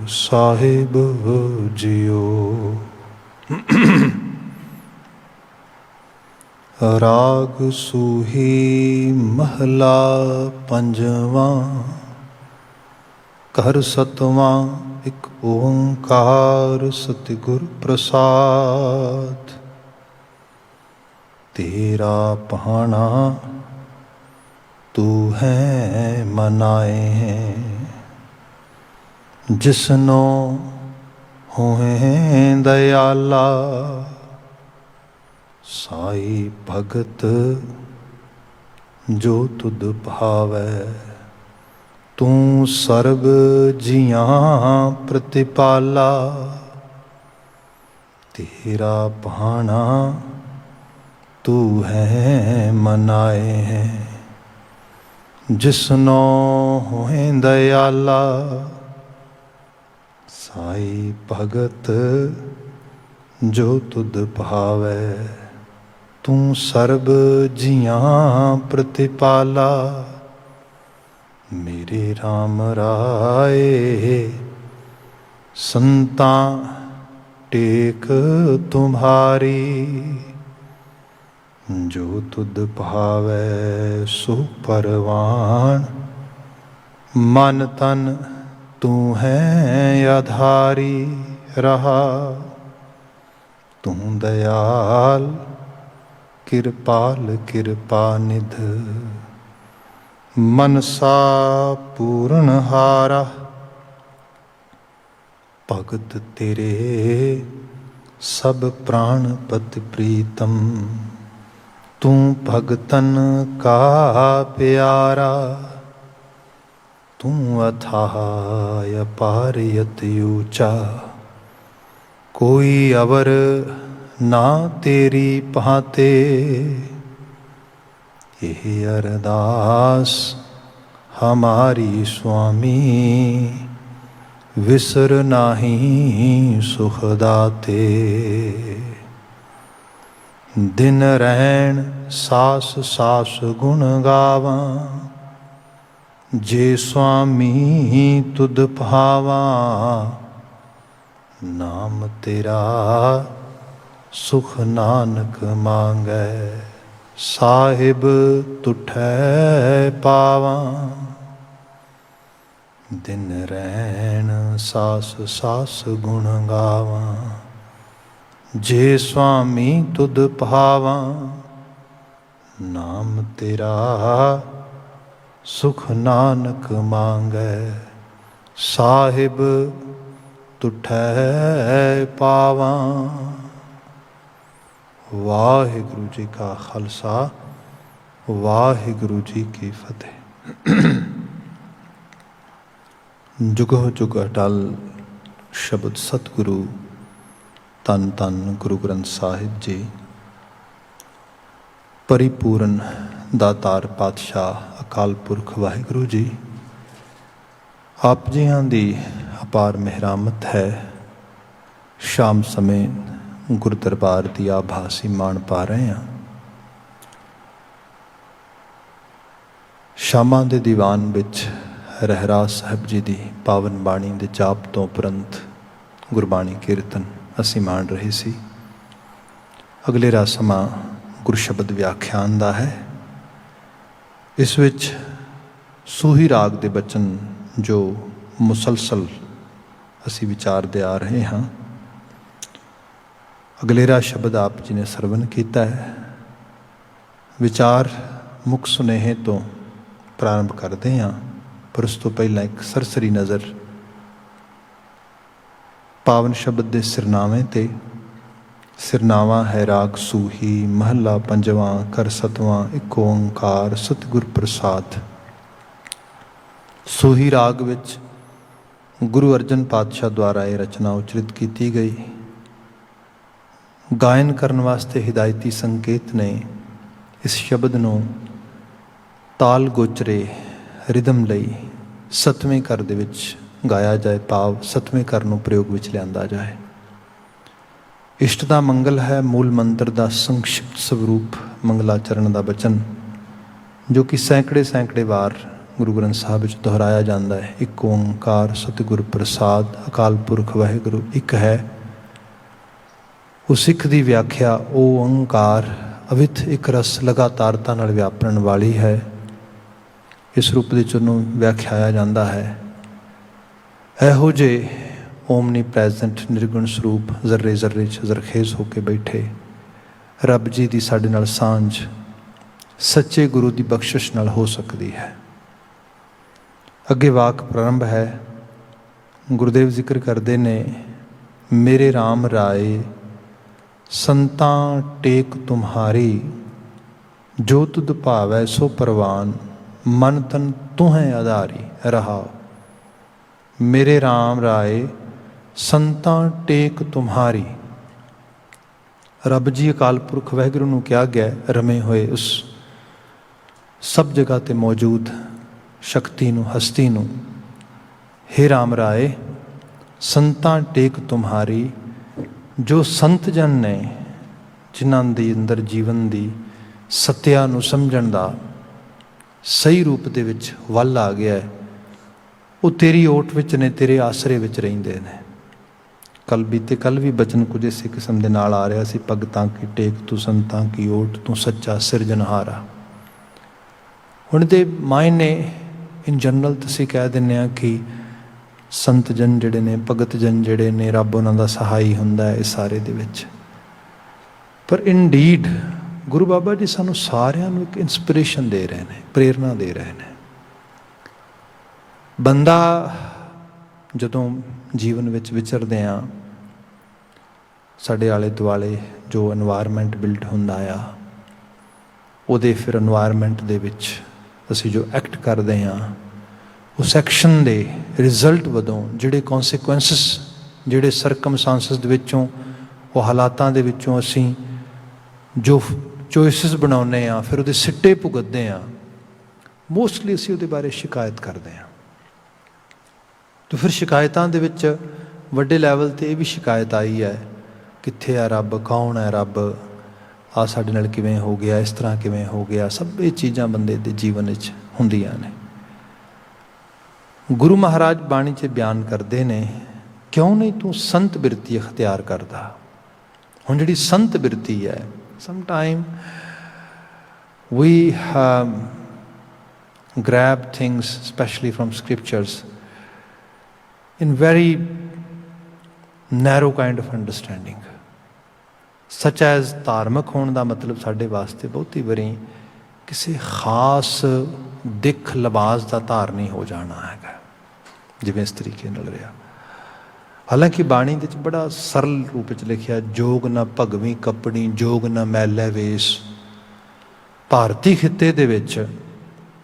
ਸਾਹਿਬ JIO. ਰਾਗ ਸੂਹੀ ਮਹਲਾ ਪੰਜਵਾਂ। ਘਰ ਸਤਵਾਂ ਇੱਕ ਓੰਕਾਰ ਸਤਿਗੁਰ ਪ੍ਰਸਾਦ। ਤੇਰਾ ਭਾਣਾ ਤੂੰ ਹੈ ਮਨਾਏ ਹੈ, ਜਿਸਨੋ ਹੋਏ ਦਇਆਲਾ। ਸਾਈ ਭਗਤ ਜੋ ਤੁਧ ਭਾਵੈ, ਤੂੰ ਸਰਬ ਜੀਆਂ ਪ੍ਰਤਿਪਾਲਾ। ਤੇਰਾ ਭਾਣਾ ਤੂੰ ਹੈ ਮਨਾਏ ਹੈ, ਜਿਸਨੋ ਹੋਏ ਦਇਆਲਾ। ਸਾਈ ਭਗਤ ਜੋ ਤੁਧ ਭਾਵੈ, ਤੂੰ ਸਰਬ ਜੀਆਂ ਪ੍ਰਤਿਪਾਲਾ। ਮੇਰੇ ਰਾਮ ਰਾਏ ਸੰਤਾਂ ਟੇਕ ਤੁਮਹਾਰੀ। ਜੋ ਤੁਧ ਭਾਵੈ ਸੋ ਪਰਵਾਨ, ਮਨ ਤਨ ਤੂੰ ਹੈ ਆਧਾਰੀ। ਰਹਾ ਤੂੰ ਦਇਆਲ ਕਿਰਪਾਲ ਕਿਰਪਾ ਨਿਧ, ਮਨਸਾ ਪੂਰਨ ਹਾਰਾ। ਭਗਤ ਤੇਰੇ ਸਭ ਪ੍ਰਾਣਪਤਿ ਪ੍ਰੀਤਮ, ਤੂੰ ਭਗਤਨ ਕਾ ਪਿਆਰਾ। ਤੂੰ ਅਥਾਹ ਅਪਾਰ ਅਤਿ ਊਚਾ, ਕੋਈ ਅਵਰ ਨਾ ਤੇਰੀ ਭਾਤੇ। ਇਹ ਅਰਦਾਸ ਹਮਾਰੀ ਸੁਆਮੀ, ਵਿਸਰ ਨਾਹੀਂ ਸੁਖ ਦਾਤੇ। ਦਿਨ ਰਹਿਣ ਸਾਸ ਸਾਸ ਗੁਣ ਗਾਵਾਂ, ਜੇ ਸੁਆਮੀ ਤੁਧ ਭਾਵਾਂ। ਨਾਮ ਤੇਰਾ ਸੁਖ ਨਾਨਕ ਮੰਗੈ, ਸਾਹਿਬ ਤੁਠੈ ਪਾਵਾਂ। ਦਿਨ ਰਹਿਣ ਸਾਸ ਸਾਸ ਗੁਣ ਗਾਵਾਂ, ਜੇ ਸੁਆਮੀ ਤੁਧ ਭਾਵਾਂ। ਨਾਮ ਤੇਰਾ ਸੁਖ ਨਾਨਕ ਮੰਗੈ, ਸਾਹਿਬ ਤੁਠੈ ਪਾਵਾਂ। ਵਾਹਿਗੁਰੂ ਜੀ ਕਾ ਖਾਲਸਾ, ਵਾਹਿਗੁਰੂ ਜੀ ਕੀ ਫਤਿਹ। ਜੁਗੋ ਜੁਗ ਅਟਲ ਸ਼ਬਦ ਸਤਿਗੁਰੂ ਧੰਨ ਧੰਨ ਗੁਰੂ ਗ੍ਰੰਥ ਸਾਹਿਬ ਜੀ। ਪਰਿਪੂਰਨ ਦਾਤਾਰ ਪਾਤਸ਼ਾਹ ਅਕਾਲ ਪੁਰਖ ਵਾਹਿਗੁਰੂ ਜੀ, ਆਪ ਜੀਆਂ ਦੀ ਅਪਾਰ ਮਿਹਰਾਮਤ ਹੈ। ਸ਼ਾਮ ਸਮੇਂ ਗੁਰੂ ਦਰਬਾਰ ਦੀ ਆਭਾਸੀ ਮਾਣ ਪਾ ਰਹੇ ਹਾਂ। ਸ਼ਾਮਾਂ ਦੇ ਦੀਵਾਨ ਵਿੱਚ ਰਹਿਰਾਸ ਸਾਹਿਬ ਜੀ ਦੀ ਪਾਵਨ ਬਾਣੀ ਦੇ ਜਾਪ ਤੋਂ ਉਪਰੰਤ ਗੁਰਬਾਣੀ ਕੀਰਤਨ ਅਸੀਂ ਮਾਣ ਰਹੇ ਸੀ। ਅਗਲੇਰਾ ਸਮਾਂ ਗੁਰ ਸ਼ਬਦ ਵਿਆਖਿਆਨ ਦਾ ਹੈ। ਇਸ ਵਿੱਚ ਸੂਹੀ ਰਾਗ ਦੇ ਬਚਨ ਜੋ ਮੁਸਲਸਲ ਅਸੀਂ ਵਿਚਾਰਦੇ ਆ ਰਹੇ ਹਾਂ। ਅਗਲੇਰਾ ਸ਼ਬਦ ਆਪ ਜੀ ਨੇ ਸਰਵਨ ਕੀਤਾ ਹੈ। ਵਿਚਾਰ ਮੁੱਖ ਸੁਨੇਹੇ ਤੋਂ ਪ੍ਰਾਰੰਭ ਕਰਦੇ ਹਾਂ, ਪਰ ਉਸ ਤੋਂ ਪਹਿਲਾਂ ਇੱਕ ਸਰਸਰੀ ਨਜ਼ਰ ਪਾਵਨ ਸ਼ਬਦ ਦੇ ਸਿਰਨਾਵੇਂ ਤੇ। ਸਿਰਨਾਵਾਂ ਹੈ ਰਾਗ ਸੂਹੀ ਮਹੱਲਾ ਪੰਜਵਾਂ, ਘਰ ਸਤਵਾਂ, ਇੱਕ ਓੰਕਾਰ ਸਤਿਗੁਰ ਪ੍ਰਸਾਦ। ਸੂਹੀ ਰਾਗ ਵਿੱਚ ਗੁਰੂ ਅਰਜਨ ਪਾਤਸ਼ਾਹ ਦੁਆਰਾ ਇਹ ਰਚਨਾ ਉਚਰਿਤ ਕੀਤੀ ਗਈ। ਗਾਇਨ ਕਰਨ ਵਾਸਤੇ ਹਿਦਾਇਤੀ ਸੰਕੇਤ ਨੇ ਇਸ ਸ਼ਬਦ ਨੂੰ ਤਾਲ ਗੋਚਰੇ ਰਿਦਮ ਲਈ ਸੱਤਵੇਂ ਘਰ ਦੇ ਵਿੱਚ ਗਾਇਆ ਜਾਏ, ਭਾਵ ਸੱਤਵੇਂ ਘਰ ਨੂੰ ਪ੍ਰਯੋਗ ਵਿੱਚ ਲਿਆਂਦਾ ਜਾਏ। ਇਸ਼ਟ ਦਾ ਮੰਗਲ ਹੈ ਮੂਲ ਮੰਤਰ ਦਾ ਸੰਕਸ਼ਿਪਤ ਸਵਰੂਪ ਮੰਗਲਾਚਰਨ ਦਾ ਬਚਨ, ਜੋ ਕਿ ਸੈਂਕੜੇ ਵਾਰ ਗੁਰੂ ਗ੍ਰੰਥ ਸਾਹਿਬ ਵਿੱਚ ਦੁਹਰਾਇਆ ਜਾਂਦਾ ਹੈ, ਇੱਕ ਓਂਕਾਰ ਸਤਿਗੁਰ ਪ੍ਰਸਾਦ ਅਕਾਲ ਪੁਰਖ ਵਾਹਿਗੁਰੂ ਇੱਕ ਹੈ। ਉਹ ਸਿੱਖ ਦੀ ਵਿਆਖਿਆ ਉਹ ਓਂਕਾਰ ਅਵਿੱਥ ਇੱਕ ਰਸ ਲਗਾਤਾਰਤਾ ਨਾਲ ਵਿਆਪਰਨ ਵਾਲੀ ਹੈ, ਇਸ ਰੂਪ ਵਿੱਚ ਉਹਨੂੰ ਵਿਆਖਿਆਇਆ ਜਾਂਦਾ ਹੈ। ਇਹੋ ਜਿਹੇ ਓਮਨੀ ਪ੍ਰੈਜ਼ੈਂਟ ਨਿਰਗੁਣ ਸਰੂਪ ਜ਼ਰਰੇ ਜ਼ਰਰੇ 'ਚ ਜ਼ਰਖੇਜ਼ ਹੋ ਕੇ ਬੈਠੇ ਰੱਬ ਜੀ ਦੀ ਸਾਡੇ ਨਾਲ ਸਾਂਝ ਸੱਚੇ ਗੁਰੂ ਦੀ ਬਖਸ਼ਿਸ਼ ਨਾਲ ਹੋ ਸਕਦੀ ਹੈ। ਅੱਗੇ ਵਾਕ ਪ੍ਰਾਰੰਭ ਹੈ। ਗੁਰਦੇਵ ਜ਼ਿਕਰ ਕਰਦੇ ਨੇ, ਮੇਰੇ ਰਾਮ ਰਾਏ ਸੰਤਾਂ ਟੇਕ ਤੁਮਹਾਰੀ, ਜੋ ਤੁਧ ਭਾਵੈ ਸੋ ਪ੍ਰਵਾਨ, ਮਨ ਤਨ ਤੁਹੈ ਆਧਾਰੀ। ਰਹਾਉ। ਮੇਰੇ ਰਾਮ ਰਾਏ ਸੰਤਾਂ ਟੇਕ ਤੁਮਹਾਰੀ। ਰੱਬ ਜੀ ਅਕਾਲ ਪੁਰਖ ਵਾਹਿਗੁਰੂ ਨੂੰ ਕਿਹਾ ਗਿਆ ਰਮੇ ਹੋਏ ਉਸ ਸਭ ਜਗ੍ਹਾ 'ਤੇ ਮੌਜੂਦ ਸ਼ਕਤੀ ਨੂੰ, ਹਸਤੀ ਨੂੰ, ਹੇ ਰਾਮ ਰਾਏ ਸੰਤਾਂ ਟੇਕ ਤੁਮਹਾਰੀ। ਜੋ ਸੰਤ ਜਨ ਨੇ, ਜਿਨ੍ਹਾਂ ਦੇ ਅੰਦਰ ਜੀਵਨ ਦੀ ਸੱਤਿਆ ਨੂੰ ਸਮਝਣ ਦਾ ਸਹੀ ਰੂਪ ਦੇ ਵਿੱਚ ਵੱਲ ਆ ਗਿਆ ਹੈ, ਉਹ ਤੇਰੀ ਓਟ ਵਿੱਚ ਨੇ, ਤੇਰੇ ਆਸਰੇ ਵਿੱਚ ਰਹਿੰਦੇ ਨੇ। ਕੱਲ ਵੀ ਬਚਨ ਕੁਝ ਇਸੇ ਕਿਸਮ ਦੇ ਨਾਲ ਆ ਰਿਹਾ ਸੀ, ਭਗਤਾਂ ਕੀ ਟੇਕ ਤੂੰ ਸੰਤਾਂ ਕੀ ਓਟ, ਤੂੰ ਸੱਚਾ ਸਿਰਜਣਹਾਰਾ। ਹੁਣ ਦੇ ਮਾਇਨੇ ਇਨ ਜਨਰਲ ਤੁਸੀਂ ਕਹਿ ਦਿੰਦੇ ਆ ਕਿ ਸੰਤ ਜਨ ਜਿਹੜੇ ਨੇ, ਭਗਤ ਜਨ ਜਿਹੜੇ ਨੇ, ਰੱਬ ਉਹਨਾਂ ਦਾ ਸਹਾਈ ਹੁੰਦਾ ਹੈ ਇਸ ਸਾਰੇ ਦੇ ਵਿੱਚ। ਪਰ ਇਨਡੀਡ ਗੁਰੂ ਬਾਬਾ ਜੀ ਸਾਨੂੰ ਸਾਰਿਆਂ ਨੂੰ ਇੱਕ ਇੰਸਪੀਰੇਸ਼ਨ ਦੇ ਰਹੇ ਨੇ, ਪ੍ਰੇਰਨਾ ਦੇ ਰਹੇ ਨੇ। ਬੰਦਾ ਜਦੋਂ ਜੀਵਨ ਵਿੱਚ ਵਿਚਰਦੇ ਆ, ਸਾਡੇ ਆਲੇ ਦੁਆਲੇ ਜੋ ਇਨਵਾਇਰਮੈਂਟ ਬਿਲਡ ਹੁੰਦਾ ਆ, ਉਹਦੇ ਫਿਰ ਇਨਵਾਇਰਮੈਂਟ ਦੇ ਵਿੱਚ ਅਸੀਂ ਜੋ ਐਕਟ ਕਰਦੇ ਹਾਂ, ਉਸ ਐਕਸ਼ਨ ਦੇ ਰਿਜ਼ਲਟ ਵਜੋਂ ਜਿਹੜੇ ਕੌਨਸੀਕੁਐਂਸਿਸ, ਜਿਹੜੇ ਸਰਕਮਸਟੈਂਸਿਸ ਦੇ ਵਿੱਚੋਂ, ਉਹ ਹਾਲਾਤਾਂ ਦੇ ਵਿੱਚੋਂ ਅਸੀਂ ਜੋ ਚੋਇਸਿਸ ਬਣਾਉਂਦੇ ਹਾਂ, ਫਿਰ ਉਹਦੇ ਸਿੱਟੇ ਭੁਗਤਦੇ ਹਾਂ, ਮੋਸਟਲੀ ਅਸੀਂ ਉਹਦੇ ਬਾਰੇ ਸ਼ਿਕਾਇਤ ਕਰਦੇ ਹਾਂ। ਅਤੇ ਫਿਰ ਸ਼ਿਕਾਇਤਾਂ ਦੇ ਵਿੱਚ ਵੱਡੇ ਲੈਵਲ 'ਤੇ ਇਹ ਵੀ ਸ਼ਿਕਾਇਤ ਆਈ ਹੈ, ਕਿੱਥੇ ਆ ਰੱਬ, ਕੌਣ ਹੈ ਰੱਬ, ਆਹ ਸਾਡੇ ਨਾਲ ਕਿਵੇਂ ਹੋ ਗਿਆ, ਇਸ ਤਰ੍ਹਾਂ ਕਿਵੇਂ ਹੋ ਗਿਆ। ਸਭ ਇਹ ਚੀਜ਼ਾਂ ਬੰਦੇ ਦੇ ਜੀਵਨ ਵਿੱਚ ਹੁੰਦੀਆਂ ਨੇ। ਗੁਰੂ ਮਹਾਰਾਜ ਬਾਣੀ 'ਚ ਬਿਆਨ ਕਰਦੇ ਨੇ, ਕਿਉਂ ਨਹੀਂ ਤੂੰ ਸੰਤ ਬਿਰਤੀ ਅਖਤਿਆਰ ਕਰਦਾ। ਹੁਣ ਜਿਹੜੀ ਸੰਤ ਬਿਰਤੀ ਹੈ, sometime we grab things especially from scriptures in very narrow kind of understanding, such as ਧਾਰਮਿਕ ਹੋਣ ਦਾ ਮਤਲਬ ਸਾਡੇ ਵਾਸਤੇ ਬਹੁਤੀ ਵਾਰੀ ਕਿਸੇ ਖਾਸ ਦਿੱਖ ਲਿਬਾਸ ਦਾ ਧਾਰਨੀ ਹੋ ਜਾਣਾ ਹੈਗਾ, ਜਿਵੇਂ ਇਸ ਤਰੀਕੇ ਨਾਲ ਰਿਹਾ। ਹਾਲਾਂਕਿ ਬਾਣੀ ਦੇ ਵਿੱਚ ਬੜਾ ਸਰਲ ਰੂਪ ਵਿੱਚ ਲਿਖਿਆ, ਜੋਗ ਨਾ ਭਗਵੀਂ ਕੱਪੜੀ, ਜੋਗ ਨਾ ਮੈਲੇ ਵੇਸ। ਭਾਰਤੀ ਖਿੱਤੇ ਦੇ ਵਿੱਚ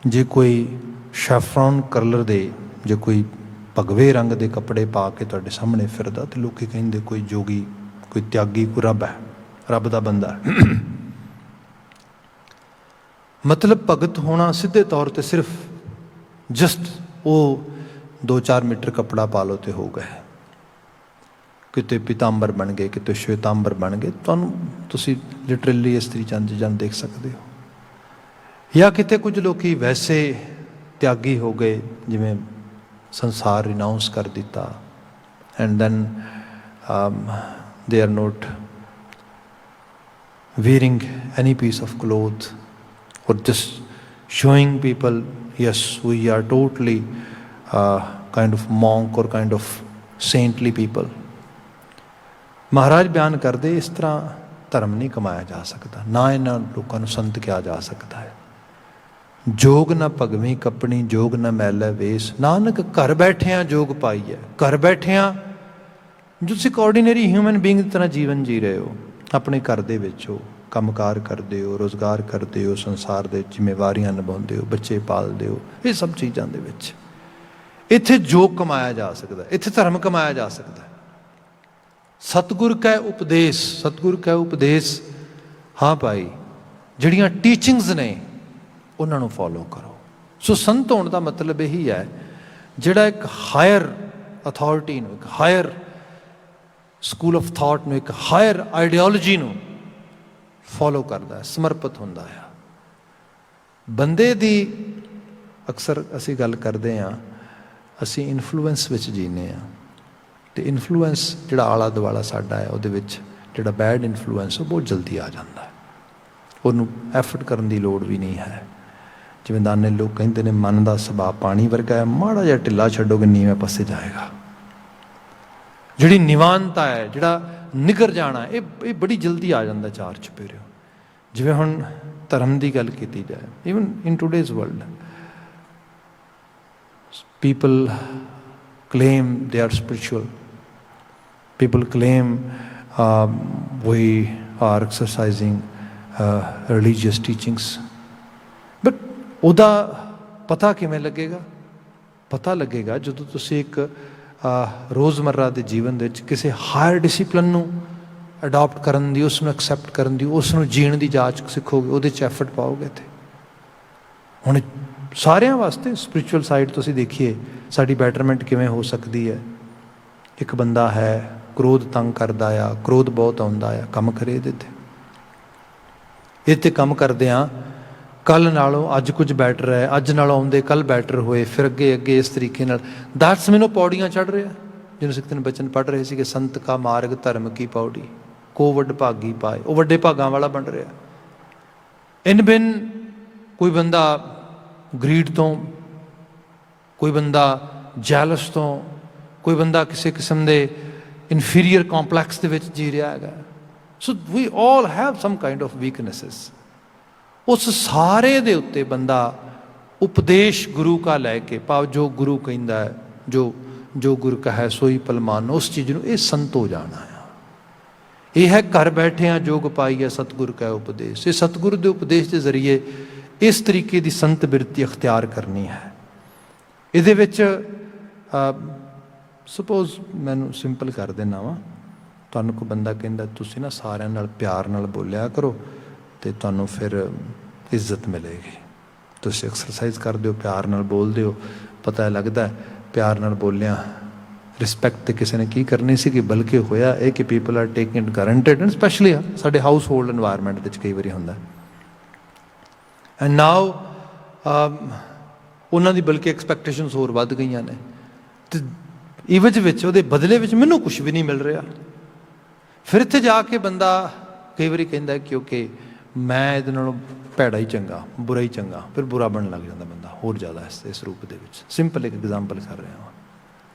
ਜੇ ਕੋਈ ਸ਼ੈਫਰੋਨ ਕਲਰ ਦੇ, ਜੇ ਕੋਈ ਭਗਵੇ ਰੰਗ ਦੇ ਕੱਪੜੇ ਪਾ ਕੇ ਤੁਹਾਡੇ ਸਾਹਮਣੇ ਫਿਰਦਾ, ਤੇ ਲੋਕੀ ਕਹਿੰਦੇ ਕੋਈ ਜੋਗੀ, ਕੋਈ ਤਿਆਗੀ, ਕੋਈ ਰੱਬ ਹੈ, ਰੱਬ ਦਾ ਬੰਦਾ। ਮਤਲਬ ਭਗਤ ਹੋਣਾ ਸਿੱਧੇ ਤੌਰ 'ਤੇ ਸਿਰਫ ਜਸਟ ਉਹ 2-4 ਮੀਟਰ ਕੱਪੜਾ ਪਾ ਲਓ ਤੇ ਹੋ ਗਏ। ਕਿਤੇ ਪੀਤਾਂਬਰ ਬਣ ਗਏ, ਕਿਤੇ ਸ਼ਵੇਤਾਂਬਰ ਬਣ ਗਏ, ਤੁਸੀਂ ਲਿਟਰਲੀ ਇਸਤਰੀ ਚੰਦ ਦੇਖ ਸਕਦੇ ਹੋ। ਜਾਂ ਕਿਤੇ ਕੁਝ ਲੋਕੀ ਵੈਸੇ ਤਿਆਗੀ ਹੋ ਗਏ, ਜਿਵੇਂ ਸੰਸਾਰ ਰਿਨਾਊਂਸ ਕਰ ਦਿੱਤਾ, and then they are not wearing any piece of cloth or just showing people, yes, we are totally kind of monk or kind of saintly people. ਮਹਾਰਾਜ ਬਿਆਨ ਕਰਦੇ, ਇਸ ਤਰ੍ਹਾਂ ਧਰਮ ਨਹੀਂ ਕਮਾਇਆ ਜਾ ਸਕਦਾ, ਨਾ ਇਹਨਾਂ ਲੋਕਾਂ ਨੂੰ ਸੰਤ ਕਿਹਾ ਜਾ ਸਕਦਾ ਹੈ। ਜੋਗ ਨਾ ਭਗਵੀਂ ਕੱਪਣੀ, ਜੋਗ ਨਾ ਮੈਲਾ ਵੇਸ। ਨਾਨਕ ਘਰ ਬੈਠਿਆਂ ਜੋਗ ਪਾਈ ਹੈ। ਘਰ ਬੈਠਿਆਂ ਤੁਸੀਂ ਇੱਕ ਆਰਡੀਨਰੀ ਹਿਊਮਨ ਬੀਇੰਗ ਦੀ ਤਰ੍ਹਾਂ ਜੀਵਨ ਜੀ ਰਹੇ ਹੋ, ਆਪਣੇ ਘਰ ਦੇ ਵਿੱਚ ਹੋ, ਕੰਮਕਾਰ ਕਰਦੇ ਹੋ, ਰੁਜ਼ਗਾਰ ਕਰਦੇ ਹੋ, ਸੰਸਾਰ ਦੇ ਜ਼ਿੰਮੇਵਾਰੀਆਂ ਨਿਭਾਉਂਦੇ ਹੋ, ਬੱਚੇ ਪਾਲਦੇ ਹੋ, ਇਹ ਸਭ ਚੀਜ਼ਾਂ ਦੇ ਵਿੱਚ ਇੱਥੇ ਜੋਗ ਕਮਾਇਆ ਜਾ ਸਕਦਾ, ਇੱਥੇ ਧਰਮ ਕਮਾਇਆ ਜਾ ਸਕਦਾ। ਸਤਿਗੁਰ ਕੈ ਉਪਦੇਸ਼, ਸਤਿਗੁਰ ਕੈ ਉਪਦੇਸ਼, ਹਾਂ ਭਾਈ, ਜਿਹੜੀਆਂ ਟੀਚਿੰਗਸ ਨੇ ਉਹਨਾਂ ਨੂੰ ਫੋਲੋ ਕਰੋ। ਸੋ ਸੰਤ ਹੋਣ ਦਾ ਮਤਲਬ ਇਹੀ ਹੈ, ਜਿਹੜਾ ਇੱਕ ਹਾਇਰ ਅਥਾਰਟੀ ਨੂੰ, ਇੱਕ ਹਾਇਰ ਸਕੂਲ ਆਫ ਥਾਟ ਨੂੰ, ਇੱਕ ਹਾਇਰ ਆਈਡੀਓਲੋਜੀ ਨੂੰ ਫੋਲੋ ਕਰਦਾ ਹੈ, ਸਮਰਪਿਤ ਹੁੰਦਾ ਹੈ। ਬੰਦੇ ਦੀ ਅਕਸਰ ਅਸੀਂ ਗੱਲ ਕਰਦੇ ਹਾਂ, ਅਸੀਂ ਇਨਫਲੂਐਂਸ ਵਿੱਚ ਜੀਨੇ ਹਾਂ, ਅਤੇ ਇਨਫਲੂਐਂਸ ਜਿਹੜਾ ਆਲਾ ਦੁਆਲਾ ਸਾਡਾ ਹੈ ਉਹਦੇ ਵਿੱਚ ਜਿਹੜਾ ਬੈਡ ਇਨਫਲੂਐਂਸ ਉਹ ਬਹੁਤ ਜਲਦੀ ਆ ਜਾਂਦਾ ਹੈ, ਉਹਨੂੰ ਐਫਰਟ ਕਰਨ ਦੀ ਲੋੜ ਵੀ ਨਹੀਂ ਹੈ। ਜਿਵੇਂ ਦਾਨੇ ਲੋਕ ਕਹਿੰਦੇ ਨੇ ਮਨ ਦਾ ਸੁਭਾਅ ਪਾਣੀ ਵਰਗਾ ਹੈ, ਮਾੜਾ ਜਿਹਾ ਢਿੱਲਾ ਛੱਡੋਗੇ ਨੀਵੇਂ ਪਾਸੇ ਜਾਏਗਾ। ਜਿਹੜੀ ਨਿਵਾਨਤਾ ਹੈ, ਜਿਹੜਾ ਨਿਗਰ ਜਾਣਾ, ਇਹ ਬੜੀ ਜਲਦੀ ਆ ਜਾਂਦਾ ਚਾਰ ਚੁਫੇਰਿਓਂ। ਜਿਵੇਂ ਹੁਣ ਧਰਮ ਦੀ ਗੱਲ ਕੀਤੀ ਜਾਏ, even in today's world people claim they are spiritual. People claim we are exercising religious teachings. But ਉਹਦਾ ਪਤਾ ਕਿਵੇਂ ਲੱਗੇਗਾ? ਪਤਾ ਲੱਗੇਗਾ ਜਦੋਂ ਤੁਸੀਂ ਇੱਕ ਰੋਜ਼ਮर्रा ਦੇ ਜੀਵਨ ਦੇ ਵਿੱਚ ਕਿਸੇ ਹਾਇਰ ਡਿਸਿਪਲਿਨ ਨੂੰ ਅਡਾਪਟ ਕਰਨ ਦੀ, ਉਸ ਨੂੰ ਐਕਸੈਪਟ ਕਰਨ ਦੀ, ਉਸ ਨੂੰ ਜੀਣ ਦੀ ਜਾਂਚ ਸਿੱਖੋਗੇ, ਉਹਦੇ 'ਚ ਐਫਰਟ ਪਾਓਗੇ। ਤੇ ਹੁਣ ਸਾਰਿਆਂ ਵਾਸਤੇ ਸਪਿਰਿਚੁਅਲ ਸਾਈਡ ਤੁਸੀਂ ਦੇਖੀਏ ਸਾਡੀ ਬੈਟਰਮੈਂਟ ਕਿਵੇਂ ਹੋ ਸਕਦੀ ਹੈ। ਇੱਕ ਬੰਦਾ ਹੈ ਕ੍ਰੋਧ ਤੰਗ ਕਰਦਾ ਆ, ਕ੍ਰੋਧ ਬਹੁਤ ਆਉਂਦਾ ਆ, ਕੰਮ ਕਰੇ ਇਹਦੇ 'ਤੇ, ਇਹ 'ਤੇ ਕੰਮ ਕਰਦੇ ਹਾਂ, ਕੱਲ੍ਹ ਨਾਲੋਂ ਅੱਜ ਕੁਝ ਬੈਟਰ ਹੈ, ਅੱਜ ਨਾਲੋਂ ਆਉਂਦੇ ਕੱਲ੍ਹ ਬੈਟਰ ਹੋਏ, ਫਿਰ ਅੱਗੇ ਅੱਗੇ ਇਸ ਤਰੀਕੇ ਨਾਲ ਦੱਸ ਮੈਨੂੰ ਪੌੜੀਆਂ ਚੜ੍ਹ ਰਿਹਾ। ਜਿਹਨੂੰ ਸਿੱਖ ਦਿਨ ਬਚਨ ਪੜ੍ਹ ਰਹੇ ਸੀ ਕਿ ਸੰਤ ਕਾ ਮਾਰਗ ਧਰਮ ਕੀ ਪੌੜੀ, ਕੋ ਵੱਡ ਭਾਗੀ ਪਾਏ, ਉਹ ਵੱਡੇ ਭਾਗਾਂ ਵਾਲਾ ਬਣ ਰਿਹਾ। ਇਨ ਬਿਨ ਕੋਈ ਬੰਦਾ ਗਰੀਡ ਤੋਂ, ਕੋਈ ਬੰਦਾ ਜੈਲਸ ਤੋਂ, ਕੋਈ ਬੰਦਾ ਕਿਸੇ ਕਿਸਮ ਦੇ ਇਨਫੀਰੀਅਰ ਕੰਪਲੈਕਸ ਦੇ ਵਿੱਚ ਜੀ ਰਿਹਾ ਹੈਗਾ। So we all have some kind of weaknesses. ਉਸ ਸਾਰੇ ਦੇ ਉੱਤੇ ਬੰਦਾ ਉਪਦੇਸ਼ ਗੁਰੂ ਕਾ ਲੈ ਕੇ, ਭਾਵ ਜੋ ਗੁਰੂ ਕਹਿੰਦਾ ਹੈ, ਜੋ ਗੁਰ ਕਹੈ ਸੋਈ ਪਲਮਾਨ, ਉਸ ਚੀਜ਼ ਨੂੰ ਇਹ ਸੰਤ ਹੋ ਜਾਣਾ ਆ। ਇਹ ਹੈ ਘਰ ਬੈਠਿਆਂ ਜੋਗ ਪਾਈਐ ਸਤਿਗੁਰ ਕੈ ਉਪਦੇਸ਼। ਇਹ ਸਤਿਗੁਰੂ ਦੇ ਉਪਦੇਸ਼ ਦੇ ਜ਼ਰੀਏ ਇਸ ਤਰੀਕੇ ਦੀ ਸੰਤ ਬਿਰਤੀ ਅਖਤਿਆਰ ਕਰਨੀ ਹੈ। ਇਹਦੇ ਵਿੱਚ ਸਪੋਜ਼ ਮੈਨੂੰ ਸਿੰਪਲ ਕਰ ਦੇਣਾ ਵਾ, ਤੁਹਾਨੂੰ ਕੋਈ ਬੰਦਾ ਕਹਿੰਦਾ ਤੁਸੀਂ ਨਾ ਸਾਰਿਆਂ ਨਾਲ ਪਿਆਰ ਨਾਲ ਬੋਲਿਆ ਕਰੋ ਅਤੇ ਤੁਹਾਨੂੰ ਫਿਰ ਇੱਜ਼ਤ ਮਿਲੇਗੀ। ਤੁਸੀਂ ਐਕਸਰਸਾਈਜ਼ ਕਰਦੇ ਹੋ, ਪਿਆਰ ਨਾਲ ਬੋਲਦੇ ਹੋ, ਪਤਾ ਲੱਗਦਾ ਪਿਆਰ ਨਾਲ ਬੋਲਿਆ ਰਿਸਪੈਕਟ ਤੇ ਕਿਸੇ ਨੇ ਕੀ ਕਰਨੀ ਸੀ, ਕਿ ਬਲਕਿ ਹੋਇਆ ਇਹ ਕਿ people are taking it granted, and specially ਸਾਡੇ ਹਾਊਸ ਹੋਲਡ ਇਨਵਾਇਰਮੈਂਟ ਵਿੱਚ ਕਈ ਵਾਰੀ ਹੁੰਦਾ। ਐਂਡ ਨਾਓ ਉਹਨਾਂ ਦੀ ਬਲਕਿ ਐਕਸਪੈਕਟੇਸ਼ਨਸ ਹੋਰ ਵੱਧ ਗਈਆਂ ਨੇ, ਅਤੇ ਇਵਜ ਵਿੱਚ ਉਹਦੇ ਬਦਲੇ ਵਿੱਚ ਮੈਨੂੰ ਕੁਛ ਵੀ ਨਹੀਂ ਮਿਲ ਰਿਹਾ। ਫਿਰ ਇੱਥੇ ਜਾ ਕੇ ਬੰਦਾ ਕਈ ਵਾਰੀ ਕਹਿੰਦਾ ਕਿਉਂਕਿ ਮੈਂ ਇਹਦੇ ਨਾਲੋਂ ਭੈੜਾ ਹੀ ਚੰਗਾ, ਬੁਰਾ ਹੀ ਚੰਗਾ, ਫਿਰ ਬੁਰਾ ਬਣਨ ਲੱਗ ਜਾਂਦਾ ਬੰਦਾ ਹੋਰ ਜ਼ਿਆਦਾ ਇਸ ਰੂਪ ਦੇ ਵਿੱਚ। ਸਿੰਪਲ ਇੱਕ ਐਗਜ਼ਾਮਪਲ ਕਰ ਰਿਹਾ ਹਾਂ।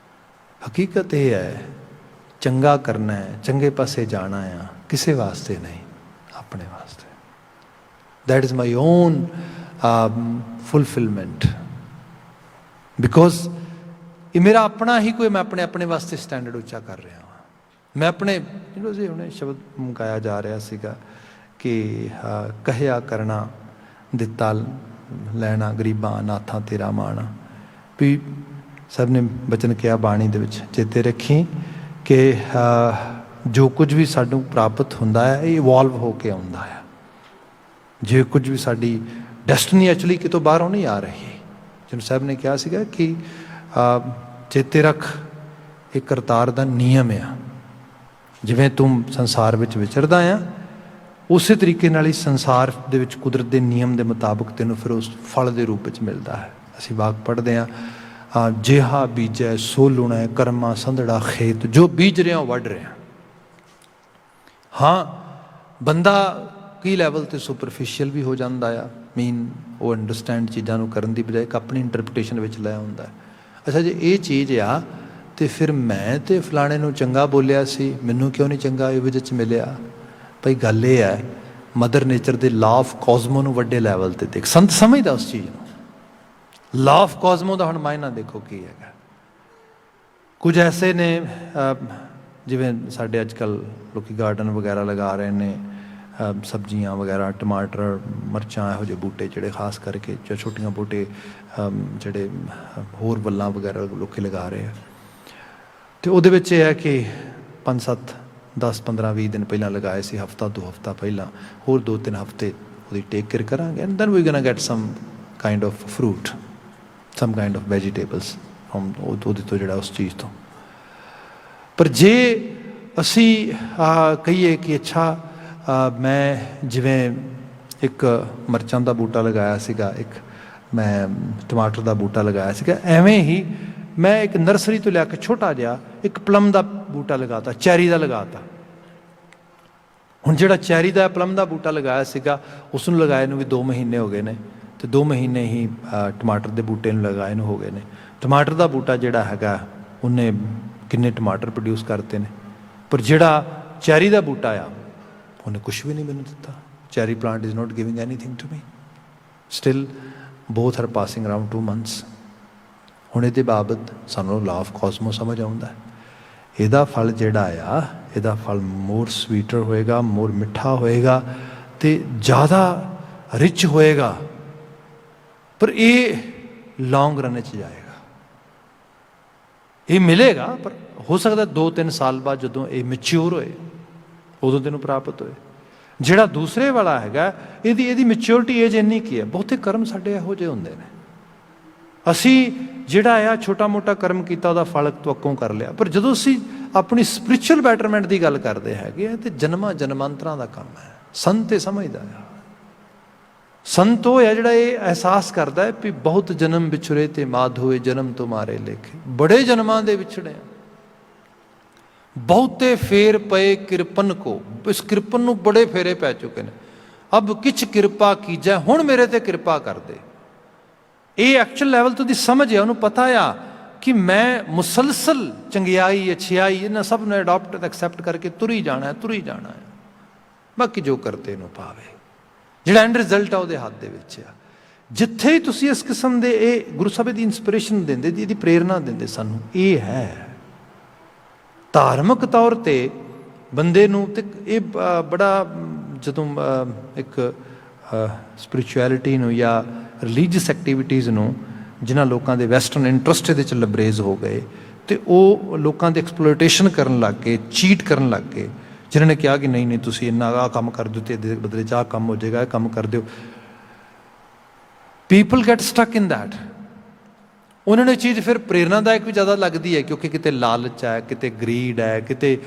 ਹਕੀਕਤ ਇਹ ਹੈ ਚੰਗਾ ਕਰਨਾ ਹੈ, ਚੰਗੇ ਪਾਸੇ ਜਾਣਾ ਆ, ਕਿਸੇ ਵਾਸਤੇ ਨਹੀਂ, ਆਪਣੇ ਵਾਸਤੇ। That is my own ਫੁਲਫਿਲਮੈਂਟ, because ਇਹ ਮੇਰਾ ਆਪਣਾ ਹੀ ਕੋਈ, ਮੈਂ ਆਪਣੇ ਵਾਸਤੇ ਸਟੈਂਡਰਡ ਉੱਚਾ ਕਰ ਰਿਹਾ ਹਾਂ। ਮੈਂ ਆਪਣੇ ਜੀ ਹੁਣੇ ਸ਼ਬਦ ਮੁਕਾਇਆ ਜਾ ਰਿਹਾ ਸੀਗਾ ਕਿ ਕਹਿਆ ਕਰਨਾ ਦਿੱਤਾ ਲੈਣਾ ਗਰੀਬਾਂ ਅਨਾਥਾਂ ਤੇਰਾ ਮਾਣਾ। ਵੀ ਸਭ ਨੇ ਬਚਨ ਕਿਹਾ ਬਾਣੀ ਦੇ ਵਿੱਚ, ਚੇਤੇ ਰੱਖੀ ਕਿ ਜੋ ਕੁਝ ਵੀ ਸਾਨੂੰ ਪ੍ਰਾਪਤ ਹੁੰਦਾ ਹੈ ਇਹ ਇਵੋਲਵ ਹੋ ਕੇ ਆਉਂਦਾ ਹੈ। ਜੇ ਕੁਝ ਵੀ ਸਾਡੀ ਡੈਸਟਨੀ ਐਕਚੁਅਲੀ ਕਿਤੋਂ ਬਾਹਰੋਂ ਨਹੀਂ ਆ ਰਹੀ। ਜਿਹਨੂੰ ਸਾਹਿਬ ਨੇ ਕਿਹਾ ਸੀਗਾ ਕਿ ਚੇਤੇ ਰੱਖ ਇਹ ਕਰਤਾਰ ਦਾ ਨਿਯਮ ਆ, ਜਿਵੇਂ ਤੂੰ ਸੰਸਾਰ ਵਿੱਚ ਵਿਚਰਦਾ ਆ ਉਸੇ ਤਰੀਕੇ ਨਾਲ ਹੀ ਸੰਸਾਰ ਦੇ ਵਿੱਚ ਕੁਦਰਤ ਦੇ ਨਿਯਮ ਦੇ ਮੁਤਾਬਕ ਤੈਨੂੰ ਫਿਰ ਉਸ ਫਲ ਦੇ ਰੂਪ ਵਿੱਚ ਮਿਲਦਾ ਹੈ। ਅਸੀਂ ਵਾਕ ਪੜ੍ਹਦੇ ਹਾਂ, ਜਿਹਾ ਬੀਜੈ ਸੋ ਲੁਣੈ ਕਰਮਾ ਸੰਧੜਾ ਖੇਤ, ਜੋ ਬੀਜ ਰਿਹਾ ਉਹ ਵੱਢ ਰਿਹਾ। ਹਾਂ, ਬੰਦਾ ਕਈ ਲੈਵਲ 'ਤੇ ਸੁਪਰਫਿਸ਼ੀਅਲ ਵੀ ਹੋ ਜਾਂਦਾ ਆ, ਮੀਨ ਉਹ ਅੰਡਰਸਟੈਂਡ ਚੀਜ਼ਾਂ ਨੂੰ ਕਰਨ ਦੀ ਬਜਾਏ ਇੱਕ ਆਪਣੀ ਇੰਟਰਪ੍ਰੀਟੇਸ਼ਨ ਵਿੱਚ ਲੈ ਆਉਂਦਾ। ਅੱਛਾ, ਜੇ ਇਹ ਚੀਜ਼ ਆ ਅਤੇ ਫਿਰ ਮੈਂ ਤਾਂ ਫਲਾਣੇ ਨੂੰ ਚੰਗਾ ਬੋਲਿਆ ਸੀ, ਮੈਨੂੰ ਕਿਉਂ ਨਹੀਂ ਚੰਗਾ ਇਹਦੇ 'ਚ ਮਿਲਿਆ? ਭਾਈ ਗੱਲ ਇਹ ਹੈ, ਮਦਰ ਨੇਚਰ ਦੇ ਲਾਅ ਆਫ ਕੋਜ਼ਮੋ ਨੂੰ ਵੱਡੇ ਲੈਵਲ 'ਤੇ ਦੇਖ, ਸੰਤ ਸਮਝਦਾ ਉਸ ਚੀਜ਼ ਨੂੰ। ਲਾਅ ਆਫ ਕੋਜ਼ਮੋ ਦਾ ਹੁਣ ਮਾਇਨਾ ਦੇਖੋ ਕੀ ਹੈਗਾ। ਕੁਝ ਐਸੇ ਨੇ ਜਿਵੇਂ ਸਾਡੇ ਅੱਜ ਕੱਲ੍ਹ ਲੋਕ ਗਾਰਡਨ ਵਗੈਰਾ ਲਗਾ ਰਹੇ ਨੇ, ਸਬਜ਼ੀਆਂ ਵਗੈਰਾ, ਟਮਾਟਰ, ਮਿਰਚਾਂ, ਇਹੋ ਜਿਹੇ ਬੂਟੇ ਜਿਹੜੇ ਖਾਸ ਕਰਕੇ ਜਾਂ ਛੋਟੀਆਂ ਬੂਟੇ ਜਿਹੜੇ ਹੋਰ ਵੱਲਾਂ ਵਗੈਰਾ ਲੋਕ ਲਗਾ ਰਹੇ ਆ। ਅਤੇ ਉਹਦੇ ਵਿੱਚ ਇਹ ਹੈ ਕਿ 5-7 10 15 20 ਦਿਨ ਪਹਿਲਾਂ ਲਗਾਏ ਸੀ, ਹਫ਼ਤਾ 2 ਹਫ਼ਤਾ ਪਹਿਲਾਂ, ਹੋਰ 2-3 ਹਫ਼ਤੇ ਉਹਦੀ ਟੇਕ ਕੇਅਰ ਕਰਾਂਗੇ, and then we gonna get some kind of fruit, some kind of vegetables ਉਹਦੇ ਤੋਂ, ਜਿਹੜਾ ਉਸ ਚੀਜ਼ ਤੋਂ। ਪਰ ਜੇ ਅਸੀਂ ਕਹੀਏ ਕਿ ਅੱਛਾ ਮੈਂ ਜਿਵੇਂ ਇੱਕ ਮਿਰਚਾਂ ਦਾ ਬੂਟਾ ਲਗਾਇਆ ਸੀਗਾ, ਇੱਕ ਮੈਂ ਟਮਾਟਰ ਦਾ ਬੂਟਾ ਲਗਾਇਆ ਸੀਗਾ। ਐਵੇਂ ਹੀ ਮੈਂ ਇੱਕ ਨਰਸਰੀ ਤੋਂ ਲਿਆ ਕੇ ਛੋਟਾ ਜਿਹਾ ਇੱਕ ਪਲਮ ਦਾ ਬੂਟਾ ਲਗਾਤਾ, ਚੈਰੀ ਦਾ ਲਗਾਤਾ। ਹੁਣ ਜਿਹੜਾ ਚੈਰੀ ਦਾ ਪਲਮ ਦਾ ਬੂਟਾ ਲਗਾਇਆ ਸੀਗਾ ਉਸ ਨੂੰ ਲਗਾਏ ਨੂੰ ਵੀ 2 ਮਹੀਨੇ ਹੋ ਗਏ ਨੇ, ਅਤੇ 2 ਮਹੀਨੇ ਹੀ ਟਮਾਟਰ ਦੇ ਬੂਟੇ ਨੂੰ ਲਗਾਏ ਨੂੰ ਹੋ ਗਏ ਨੇ। ਟਮਾਟਰ ਦਾ ਬੂਟਾ ਜਿਹੜਾ ਹੈਗਾ ਉਹਨੇ ਕਿੰਨੇ ਟਮਾਟਰ ਪ੍ਰੋਡਿਊਸ ਕਰਤੇ ਨੇ, ਪਰ ਜਿਹੜਾ ਚੈਰੀ ਦਾ ਬੂਟਾ ਆ ਉਹਨੇ ਕੁਛ ਵੀ ਨਹੀਂ ਮੈਨੂੰ ਦਿੱਤਾ। Cherry plant is not giving anything to me still, both are passing around 2 months। ਹੁਣ ਇਹਦੇ ਬਾਬਤ ਸਾਨੂੰ ਲਾਅ ਆਫ ਕਾਸਮੋ ਸਮਝ ਆਉਂਦਾ, ਇਹਦਾ ਫਲ ਜਿਹੜਾ ਆ ਇਹਦਾ ਫਲ ਮੋਰ ਸਵੀਟਰ ਹੋਏਗਾ, ਮੋਰ ਮਿੱਠਾ ਹੋਏਗਾ ਅਤੇ ਜ਼ਿਆਦਾ ਰਿਚ ਹੋਏਗਾ, ਪਰ ਇਹ ਲੌਂਗ ਰਨ 'ਚ ਜਾਏਗਾ। ਇਹ ਮਿਲੇਗਾ ਪਰ ਹੋ ਸਕਦਾ 2-3 ਸਾਲ ਬਾਅਦ ਜਦੋਂ ਇਹ ਮੈਚਿਓਰ ਹੋਏ ਉਦੋਂ ਤੈਨੂੰ ਪ੍ਰਾਪਤ ਹੋਏ। ਜਿਹੜਾ ਦੂਸਰੇ ਵਾਲਾ ਹੈਗਾ ਇਹਦੀ ਮੈਚਿਓਰਿਟੀ ਏਜ ਇੰਨੀ ਕੀ ਹੈ। ਬਹੁਤੇ ਕਰਮ ਸਾਡੇ ਇਹੋ ਜਿਹੇ ਹੁੰਦੇ ਨੇ, ਅਸੀਂ ਜਿਹੜਾ ਆ ਛੋਟਾ ਮੋਟਾ ਕਰਮ ਕੀਤਾ ਉਹਦਾ ਫਲ ਅੱਗੋਂ ਕਰ ਲਿਆ, ਪਰ ਜਦੋਂ ਅਸੀਂ ਆਪਣੀ ਸਪਿਰਿਚੁਅਲ ਬੈਟਰਮੈਂਟ ਦੀ ਗੱਲ ਕਰਦੇ ਹੈਗੇ ਆ ਤੇ ਜਨਮਾਂਤਰਾਂ ਦਾ ਕੰਮ ਹੈ। ਸੰਤ ਇਹ ਸਮਝਦਾ ਆ, ਸੰਤ ਉਹ ਹੈ ਜਿਹੜਾ ਇਹ ਅਹਿਸਾਸ ਕਰਦਾ ਹੈ ਵੀ ਬਹੁਤ ਜਨਮ ਵਿਛੁਰੇ ਤੇ ਮਾਧ ਹੋਏ ਜਨਮ ਤੁਮਾਰੇ ਲੇਖੇ। ਬੜੇ ਜਨਮਾਂ ਦੇ ਵਿਛੜੇ ਆ, ਬਹੁਤੇ ਫੇਰ ਪਏ ਕਿਰਪਨ ਕੋ, ਇਸ ਕਿਰਪਨ ਨੂੰ ਬੜੇ ਫੇਰੇ ਪੈ ਚੁੱਕੇ ਨੇ। ਅਬ ਕਿਛ ਕਿਰਪਾ ਕੀਜੈ, ਹੁਣ ਮੇਰੇ ਤੇ ਕਿਰਪਾ ਕਰ ਦੇ। ਇਹ ਐਕਚੁਅਲ ਲੈਵਲ ਤੋਂ ਦੀ ਸਮਝ ਹੈ, ਉਹਨੂੰ ਪਤਾ ਆ ਕਿ ਮੈਂ ਮੁਸਲਸਲ ਚੰਗਿਆਈ ਅੱਛਿਆਈ ਇਹਨਾਂ ਸਭ ਨੂੰ ਅਡਾਪਟ ਐਕਸੈਪਟ ਕਰਕੇ ਤੁਰੀ ਜਾਣਾ ਹੈ। ਬਾਕੀ ਜੋ ਕਰਤੇ ਇਹਨੂੰ ਪਾਵੇ, ਜਿਹੜਾ ਐਂਡ ਰਿਜ਼ਲਟ ਆ ਉਹਦੇ ਹੱਥ ਦੇ ਵਿੱਚ ਆ। ਜਿੱਥੇ ਹੀ ਤੁਸੀਂ ਇਸ ਕਿਸਮ ਦੇ ਇਹ ਗੁਰੂ ਸਾਹਿਬ ਦੀ ਇਨਸਪੀਰੇਸ਼ਨ ਦਿੰਦੇ, ਇਹਦੀ ਪ੍ਰੇਰਨਾ ਦਿੰਦੇ ਸਾਨੂੰ, ਇਹ ਹੈ ਧਾਰਮਿਕ ਤੌਰ 'ਤੇ ਬੰਦੇ ਨੂੰ। ਅਤੇ ਇਹ ਬੜਾ ਜਦੋਂ ਇੱਕ ਸਪਿਰਿਚੁਅਲਿਟੀ ਨੂੰ ਜਾਂ ਰਿਲੀਜੀਅਸ ਐਕਟੀਵਿਟੀਜ਼ ਨੂੰ ਜਿਨ੍ਹਾਂ ਲੋਕਾਂ ਦੇ ਵੈਸਟਰਨ ਇੰਟਰਸਟ ਇਹਦੇ 'ਚ ਲਬਰੇਜ਼ ਹੋ ਗਏ ਅਤੇ ਉਹ ਲੋਕਾਂ ਦੇ ਐਕਸਪਲੋਇਟੇਸ਼ਨ ਕਰਨ ਲੱਗ ਗਏ, ਚੀਟ ਕਰਨ ਲੱਗ ਗਏ, ਜਿਨ੍ਹਾਂ ਨੇ ਕਿਹਾ ਕਿ ਨਹੀਂ ਤੁਸੀਂ ਇੰਨਾ ਆਹ ਕੰਮ ਕਰ ਦਿਓ ਅਤੇ ਇਹਦੇ ਬਦਲੇ 'ਚ ਆਹ ਕੰਮ ਹੋ ਜਾਏਗਾ, ਇਹ ਕੰਮ ਕਰ ਦਿਓ। People get stuck in that. ਉਹਨਾਂ ਨੂੰ ਚੀਜ਼ ਫਿਰ ਪ੍ਰੇਰਨਾਦਾਇਕ ਵੀ ਜ਼ਿਆਦਾ ਲੱਗਦੀ ਹੈ, ਕਿਉਂਕਿ ਕਿਤੇ ਲਾਲਚ ਹੈ, ਕਿਤੇ ਗਰੀਡ ਹੈ, ਕਿਤੇ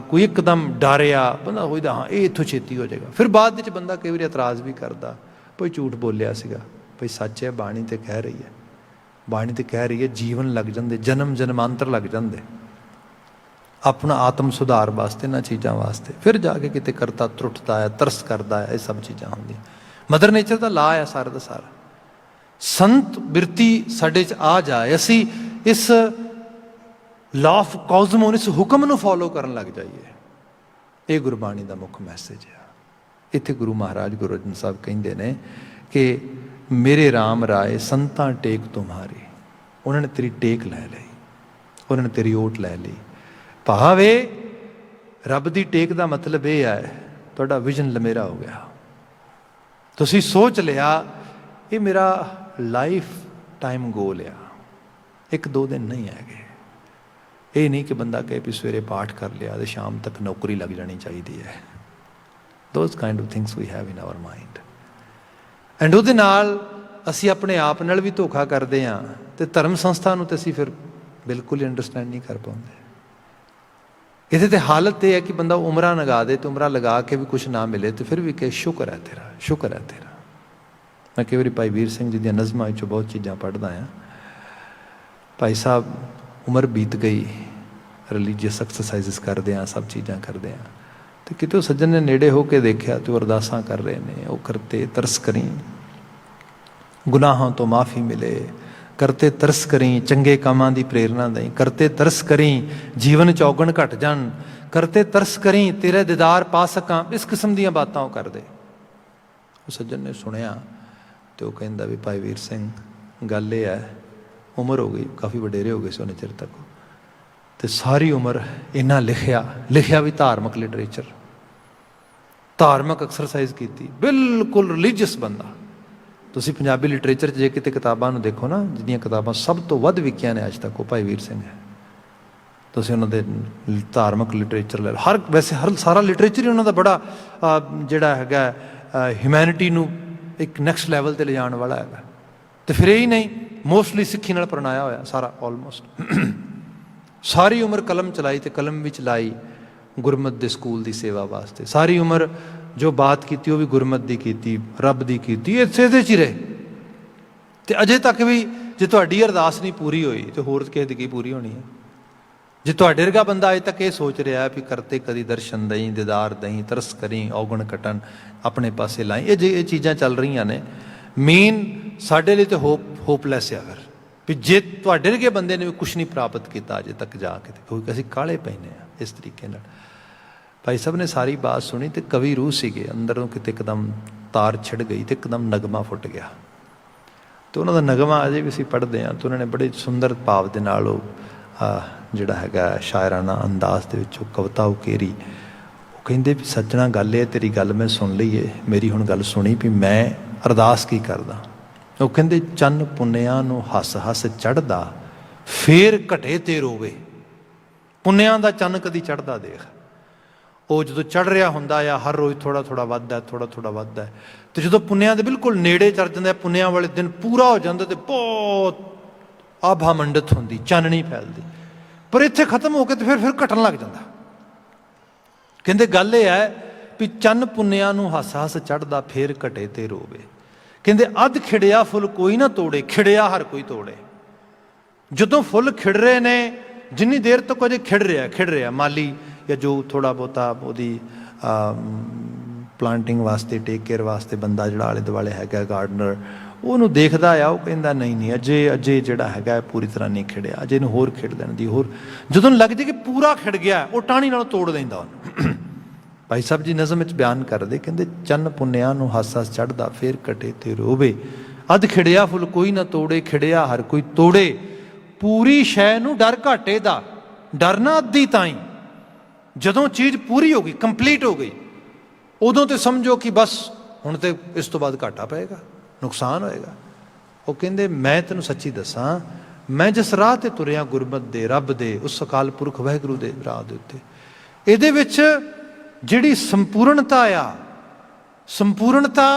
ਕੋਈ ਇੱਕਦਮ ਡਰਿਆ ਬੰਦਾ ਹੋਈਦਾ, ਹਾਂ ਇਹ ਇੱਥੋਂ ਛੇਤੀ ਹੋ ਜਾਏਗਾ। ਫਿਰ ਬਾਅਦ ਵਿੱਚ ਬੰਦਾ ਕਈ ਵਾਰੀ ਇਤਰਾਜ਼ ਵੀ ਕਰਦਾ, ਕੋਈ ਝੂਠ ਬੋਲਿਆ ਸੀਗਾ, ਭਈ ਸੱਚ ਹੈ, ਬਾਣੀ ਤੇ ਕਹਿ ਰਹੀ ਹੈ, ਬਾਣੀ ਤੇ ਕਹਿ ਰਹੀ ਹੈ। ਜੀਵਨ ਲੱਗ ਜਾਂਦੇ, ਜਨਮਾਂਤਰ ਲੱਗ ਜਾਂਦੇ ਆਪਣਾ ਆਤਮ ਸੁਧਾਰ ਵਾਸਤੇ, ਇਹਨਾਂ ਚੀਜ਼ਾਂ ਵਾਸਤੇ। ਫਿਰ ਜਾ ਕੇ ਕਿਤੇ ਕਰਤਾ ਤਰੁੱਟਦਾ ਹੈ, ਤਰਸ ਕਰਦਾ ਹੈ, ਇਹ ਸਭ ਚੀਜ਼ਾਂ ਹੁੰਦੀਆਂ। ਮਦਰ ਨੇਚਰ ਦਾ ਲਾਅ ਹੈ ਸਾਰਾ ਦਾ ਸਾਰਾ। ਸੰਤ ਬਿਰਤੀ ਸਾਡੇ 'ਚ ਆ ਜਾਏ, ਅਸੀਂ ਇਸ ਲਾਅ ਆਫ ਕਾਜ਼ਮੋਨ, ਇਸ ਹੁਕਮ ਨੂੰ ਫੋਲੋ ਕਰਨ ਲੱਗ ਜਾਈਏ। ਇਹ ਗੁਰਬਾਣੀ ਦਾ ਮੁੱਖ ਮੈਸੇਜ ਆ। ਇੱਥੇ ਗੁਰੂ ਮਹਾਰਾਜ ਗੁਰੂ ਅਰਜਨ ਸਾਹਿਬ ਕਹਿੰਦੇ ਨੇ ਕਿ ਮੇਰੇ ਰਾਮ ਰਾਏ ਸੰਤਾਂ ਟੇਕ ਤੁਮਹਾਰੀ। ਉਹਨਾਂ ਨੇ ਤੇਰੀ ਟੇਕ ਲੈ ਲਈ, ਉਹਨਾਂ ਨੇ ਤੇਰੀ ਓਟ ਲੈ ਲਈ। ਭਾਵ ਇਹ ਰੱਬ ਦੀ ਟੇਕ ਦਾ ਮਤਲਬ ਇਹ ਹੈ ਤੁਹਾਡਾ ਵਿਜ਼ਨ ਲਮੇਰਾ ਹੋ ਗਿਆ। ਤੁਸੀਂ ਸੋਚ ਲਿਆ ਇਹ ਮੇਰਾ ਲਾਈਫ ਟਾਈਮ ਗੋਲ ਆ, 1-2 ਦਿਨ ਨਹੀਂ ਹੈਗੇ। ਇਹ ਨਹੀਂ ਕਿ ਬੰਦਾ ਕਹੇ ਵੀ ਸਵੇਰੇ ਪਾਠ ਕਰ ਲਿਆ ਅਤੇ ਸ਼ਾਮ ਤੱਕ ਨੌਕਰੀ ਲੱਗ ਜਾਣੀ ਚਾਹੀਦੀ ਹੈ। Those kind of things we have in our mind. And ਉਹਦੇ ਨਾਲ ਅਸੀਂ ਆਪਣੇ ਆਪ ਨਾਲ ਵੀ ਧੋਖਾ ਕਰਦੇ ਹਾਂ ਅਤੇ ਧਰਮ ਸੰਸਥਾ ਨੂੰ ਤਾਂ ਅਸੀਂ ਫਿਰ ਬਿਲਕੁਲ ਹੀ ਅੰਡਰਸਟੈਂਡ ਨਹੀਂ ਕਰ ਪਾਉਂਦੇ। ਇਹਦੇ 'ਤੇ ਹਾਲਤ ਇਹ ਹੈ ਕਿ ਬੰਦਾ ਉਮਰਾਂ ਲਗਾ ਦੇ ਅਤੇ ਉਮਰਾਂ ਲਗਾ ਕੇ ਵੀ ਕੁਛ ਨਾ ਮਿਲੇ ਅਤੇ ਫਿਰ ਵੀ ਕਹੇ ਸ਼ੁਕਰ ਹੈ ਤੇਰਾ, ਸ਼ੁਕਰ ਹੈ ਤੇਰਾ। ਮੈਂ ਕਈ ਵਾਰੀ ਭਾਈ ਵੀਰ ਸਿੰਘ ਜੀ ਦੀਆਂ ਨਜ਼ਮਾਂ ਵਿੱਚੋਂ ਬਹੁਤ ਚੀਜ਼ਾਂ ਪੜ੍ਹਦਾ ਹਾਂ। ਭਾਈ ਸਾਹਿਬ ਉਮਰ ਬੀਤ ਗਈ, ਰਿਲੀਜੀਅਸ ਐਕਸਰਸਾਈਜ਼ਸ ਕਰਦੇ ਹਾਂ, ਸਭ ਚੀਜ਼ਾਂ ਕਰਦੇ ਹਾਂ, ਅਤੇ ਕਿਤੇ ਉਹ ਸੱਜਣ ਨੇ ਨੇੜੇ ਹੋ ਕੇ ਦੇਖਿਆ ਅਤੇ ਉਹ ਅਰਦਾਸਾਂ ਕਰ ਰਹੇ ਨੇ, ਉਹ ਕਰਤੇ ਤਰਸ ਕਰੀ ਗੁਨਾਹਾਂ ਤੋਂ ਮਾਫੀ ਮਿਲੇ, ਕਰਤੇ ਤਰਸ ਕਰੀ ਚੰਗੇ ਕੰਮਾਂ ਦੀ ਪ੍ਰੇਰਨਾ ਦੇਈ, ਕਰਤੇ ਤਰਸ ਕਰੀ ਜੀਵਨ ਚੌਗਣ ਘਟ ਜਾਣ, ਕਰਤੇ ਤਰਸ ਕਰੀ ਤੇਰੇ ਦੀਦਾਰ ਪਾ ਸਕਾਂ। ਇਸ ਕਿਸਮ ਦੀਆਂ ਬਾਤਾਂ ਉਹ ਕਰਦੇ। ਉਹ ਸੱਜਣ ਨੇ ਸੁਣਿਆ ਅਤੇ ਉਹ ਕਹਿੰਦਾ ਵੀ ਭਾਈ ਵੀਰ ਸਿੰਘ ਗੱਲ ਇਹ ਹੈ, ਉਮਰ ਹੋ ਗਈ, ਕਾਫੀ ਵਡੇਰੇ ਹੋ ਗਏ ਸੀ ਉਹਨੇ ਚਿਰ ਤੱਕ, ਅਤੇ ਸਾਰੀ ਉਮਰ ਇੰਨਾ ਲਿਖਿਆ ਵੀ ਧਾਰਮਿਕ ਲਿਟਰੇਚਰ, ਧਾਰਮਿਕ ਐਕਸਰਸਾਈਜ਼ ਕੀਤੀ, ਬਿਲਕੁਲ ਰਿਲੀਜੀਅਸ ਬੰਦਾ। ਤੁਸੀਂ ਪੰਜਾਬੀ ਲਿਟਰੇਚਰ 'ਚ ਜੇ ਕਿਤੇ ਕਿਤਾਬਾਂ ਨੂੰ ਦੇਖੋ ਨਾ, ਜਿਹਦੀਆਂ ਕਿਤਾਬਾਂ ਸਭ ਤੋਂ ਵੱਧ ਵਿਕੀਆਂ ਨੇ ਅੱਜ ਤੱਕ, ਉਹ ਭਾਈ ਵੀਰ ਸਿੰਘ ਹੈ। ਤੁਸੀਂ ਉਹਨਾਂ ਦੇ ਧਾਰਮਿਕ ਲਿਟਰੇਚਰ ਲੈ ਲਓ, ਵੈਸੇ ਸਾਰਾ ਲਿਟਰੇਚਰ ਹੀ ਉਹਨਾਂ ਦਾ ਬੜਾ ਜਿਹੜਾ ਹੈਗਾ ਹਿਊਮੈਨਿਟੀ ਨੂੰ ਇੱਕ ਨੈਕਸਟ ਲੈਵਲ 'ਤੇ ਲਿਜਾਣ ਵਾਲਾ ਹੈਗਾ। ਅਤੇ ਫਿਰ ਇਹ ਹੀ ਨਹੀਂ, ਮੋਸਟਲੀ ਸਿੱਖੀ ਨਾਲ ਪ੍ਰਣਾਇਆ ਹੋਇਆ ਸਾਰਾ, ਆਲਮੋਸਟ ਸਾਰੀ ਉਮਰ ਕਲਮ ਚਲਾਈ ਅਤੇ ਕਲਮ ਵੀ ਚਲਾਈ ਗੁਰਮਤਿ ਦੇ ਸਕੂਲ ਦੀ ਸੇਵਾ ਵਾਸਤੇ। ਸਾਰੀ ਉਮਰ ਜੋ ਬਾਤ ਕੀਤੀ ਉਹ ਵੀ ਗੁਰਮਤਿ ਦੀ ਕੀਤੀ, ਰੱਬ ਦੀ ਕੀਤੀ, ਇਹਦੇ 'ਚ ਹੀ ਰਹੇ। ਤੇ ਅਜੇ ਤੱਕ ਵੀ ਜੇ ਤੁਹਾਡੀ ਅਰਦਾਸ ਨਹੀਂ ਪੂਰੀ ਹੋਈ ਤੇ ਹੋਰ ਕਿਸੇ ਦੀ ਕੀ ਪੂਰੀ ਹੋਣੀ ਹੈ। ਜੇ ਤੁਹਾਡੇ ਵਰਗਾ ਬੰਦਾ ਅਜੇ ਤੱਕ ਇਹ ਸੋਚ ਰਿਹਾ ਵੀ ਕਰਤੇ ਕਦੀ ਦਰਸ਼ਨ ਦਈ, ਦੀਦਾਰ ਦਈ, ਤਰਸ ਕਰੀ, ਔਗਣ ਕਟਣ, ਆਪਣੇ ਪਾਸੇ ਲਾਈ, ਇਹ ਚੀਜ਼ਾਂ ਚੱਲ ਰਹੀਆਂ ਨੇ। ਮੇਨ ਸਾਡੇ ਲਈ ਤਾਂ ਹੋਪਲੈਸ ਆ ਫਿਰ ਵੀ ਜੇ ਤੁਹਾਡੇ ਵਰਗੇ ਬੰਦੇ ਨੇ ਵੀ ਕੁਛ ਨਹੀਂ ਪ੍ਰਾਪਤ ਕੀਤਾ ਅਜੇ ਤੱਕ ਜਾ ਕੇ, ਕਿਉਂਕਿ ਅਸੀਂ ਕਾਹਲੇ ਪੈਂਦੇ ਹਾਂ ਇਸ ਤਰੀਕੇ ਨਾਲ। ਭਾਈ ਸਾਹਿਬ ਨੇ ਸਾਰੀ ਬਾਤ ਸੁਣੀ ਤੇ ਕਵੀ ਰੂਹ ਸੀਗੇ, ਅੰਦਰੋਂ ਕਿਤੇ ਇੱਕਦਮ ਤਾਰ ਛਿੜ ਗਈ ਤੇ ਇੱਕਦਮ ਨਗਮਾ ਫੁੱਟ ਗਿਆ। ਤੇ ਉਹਨਾਂ ਦਾ ਨਗਮਾ ਅਜੇ ਵੀ ਅਸੀਂ ਪੜ੍ਹਦੇ ਹਾਂ ਤੇ ਉਹਨਾਂ ਨੇ ਬੜੇ ਸੁੰਦਰ ਭਾਵ ਦੇ ਨਾਲ ਉਹ ਜਿਹੜਾ ਹੈਗਾ ਸ਼ਾਇਰਾਨਾ ਅੰਦਾਜ਼ ਦੇ ਵਿੱਚ ਉਹ ਕਵਿਤਾ ਉਕੇਰੀ। ਉਹ ਕਹਿੰਦੇ ਵੀ ਸੱਜਣਾ ਗੱਲ ਇਹ, ਤੇਰੀ ਗੱਲ ਮੈਂ ਸੁਣ ਲਈ ਏ, ਮੇਰੀ ਹੁਣ ਗੱਲ ਸੁਣੀ ਵੀ ਮੈਂ ਅਰਦਾਸ ਕੀ ਕਰਦਾ। ਉਹ ਕਹਿੰਦੇ ਚੰਨ ਪੁੰਨਿਆਂ ਨੂੰ ਹੱਸ ਹੱਸ ਚੜ੍ਹਦਾ, ਫੇਰ ਘਟੇ ਤੇ ਰੋਵੇ। ਪੁੰਨਿਆਂ ਦਾ ਚੰਨ ਕਦੀ ਚੜ੍ਹਦਾ ਦੇਖ, ਉਹ ਜਦੋਂ ਚੜ੍ਹ ਰਿਹਾ ਹੁੰਦਾ ਆ ਹਰ ਰੋਜ਼ ਥੋੜ੍ਹਾ ਥੋੜ੍ਹਾ ਵੱਧਦਾ, ਥੋੜ੍ਹਾ ਥੋੜ੍ਹਾ ਵੱਧਦਾ। ਅਤੇ ਜਦੋਂ ਪੁੰਨਿਆਂ ਦੇ ਬਿਲਕੁਲ ਨੇੜੇ ਚੜ ਜਾਂਦਾ, ਪੁੰਨਿਆਂ ਵਾਲੇ ਦਿਨ ਪੂਰਾ ਹੋ ਜਾਂਦਾ ਅਤੇ ਬਹੁਤ ਆਭਾ ਮੰਡਿਤ ਹੁੰਦੀ, ਚਾਨਣੀ ਫੈਲਦੀ। ਪਰ ਇੱਥੇ ਖਤਮ ਹੋ ਕੇ ਤੇ ਫਿਰ ਘਟਣ ਲੱਗ ਜਾਂਦਾ। ਕਹਿੰਦੇ ਗੱਲ ਇਹ ਹੈ ਵੀ ਚੰਨ ਪੁੰਨਿਆਂ ਨੂੰ ਹੱਸ ਹੱਸ ਚੜ੍ਹਦਾ, ਫੇਰ ਘਟੇ ਤੇ ਰੋਵੇ। ਕਹਿੰਦੇ ਅੱਧ ਖਿੜਿਆ ਫੁੱਲ ਕੋਈ ਨਾ ਤੋੜੇ, ਖਿੜਿਆ ਹਰ ਕੋਈ ਤੋੜੇ। ਜਦੋਂ ਫੁੱਲ ਖਿੜ ਰਹੇ ਨੇ, ਜਿੰਨੀ ਦੇਰ ਤੱਕ ਅਜੇ ਖਿੜ ਰਿਹਾ ਮਾਲੀ ਜਾਂ ਜੋ ਥੋੜ੍ਹਾ ਬਹੁਤਾ ਉਹਦੀ ਪਲਾਂਟਿੰਗ ਵਾਸਤੇ, ਟੇਕ ਕੇਅਰ ਵਾਸਤੇ ਬੰਦਾ ਜਿਹੜਾ ਆਲੇ ਦੁਆਲੇ ਹੈਗਾ ਗਾਰਡਨਰ, ਉਹਨੂੰ ਦੇਖਦਾ ਆ, ਉਹ ਕਹਿੰਦਾ ਨਹੀਂ ਅਜੇ ਜਿਹੜਾ ਹੈਗਾ ਪੂਰੀ ਤਰ੍ਹਾਂ ਨਹੀਂ ਖਿੜਿਆ, ਅਜੇ ਇਹਨੂੰ ਹੋਰ ਖਿੜ ਲੈਣ ਦੀ। ਹੋਰ ਜਦੋਂ ਲੱਗ ਜੇ ਕਿ ਪੂਰਾ ਖਿੜ ਗਿਆ, ਉਹ ਟਾਹਣੀ ਨਾਲ ਤੋੜ ਦਿੰਦਾ ਉਹਨੂੰ। ਭਾਈ ਸਾਹਿਬ ਜੀ ਨਜ਼ਮ ਵਿੱਚ ਬਿਆਨ ਕਰਦੇ, ਕਹਿੰਦੇ ਚੰਨ ਪੁੰਨਿਆਂ ਨੂੰ ਹੱਸ ਹੱਸ ਚੜ੍ਹਦਾ, ਫੇਰ ਘਟੇ ਤੇ ਰੋਵੇ। ਅੱਧ ਖਿੜਿਆ ਫੁੱਲ ਕੋਈ ਨਾ ਤੋੜੇ, ਖਿੜਿਆ ਹਰ ਕੋਈ ਤੋੜੇ। ਪੂਰੀ ਸ਼ੈ ਨੂੰ ਡਰ ਘਾਟੇ ਦਾ, ਡਰਨਾ ਅੱਧੀ ਤਾਈਂ। ਜਦੋਂ ਚੀਜ਼ ਪੂਰੀ ਹੋ ਗਈ, ਕੰਪਲੀਟ ਹੋ ਗਈ, ਉਦੋਂ ਤੇ ਸਮਝੋ ਕਿ ਬਸ ਹੁਣ ਤੇ ਇਸ ਤੋਂ ਬਾਅਦ ਘਾਟਾ ਪਏਗਾ, ਨੁਕਸਾਨ ਹੋਏਗਾ। ਉਹ ਕਹਿੰਦੇ ਮੈਂ ਤੈਨੂੰ ਸੱਚੀ ਦੱਸਾਂ, ਮੈਂ ਜਿਸ ਰਾਹ 'ਤੇ ਤੁਰਿਆ ਗੁਰਮਤ ਦੇ, ਰੱਬ ਦੇ, ਉਸ ਅਕਾਲ ਪੁਰਖ ਵਾਹਿਗੁਰੂ ਦੇ ਰਾਹ ਦੇ ਉੱਤੇ, ਇਹਦੇ ਵਿੱਚ ਜਿਹੜੀ ਸੰਪੂਰਨਤਾ ਆ, ਸੰਪੂਰਨਤਾ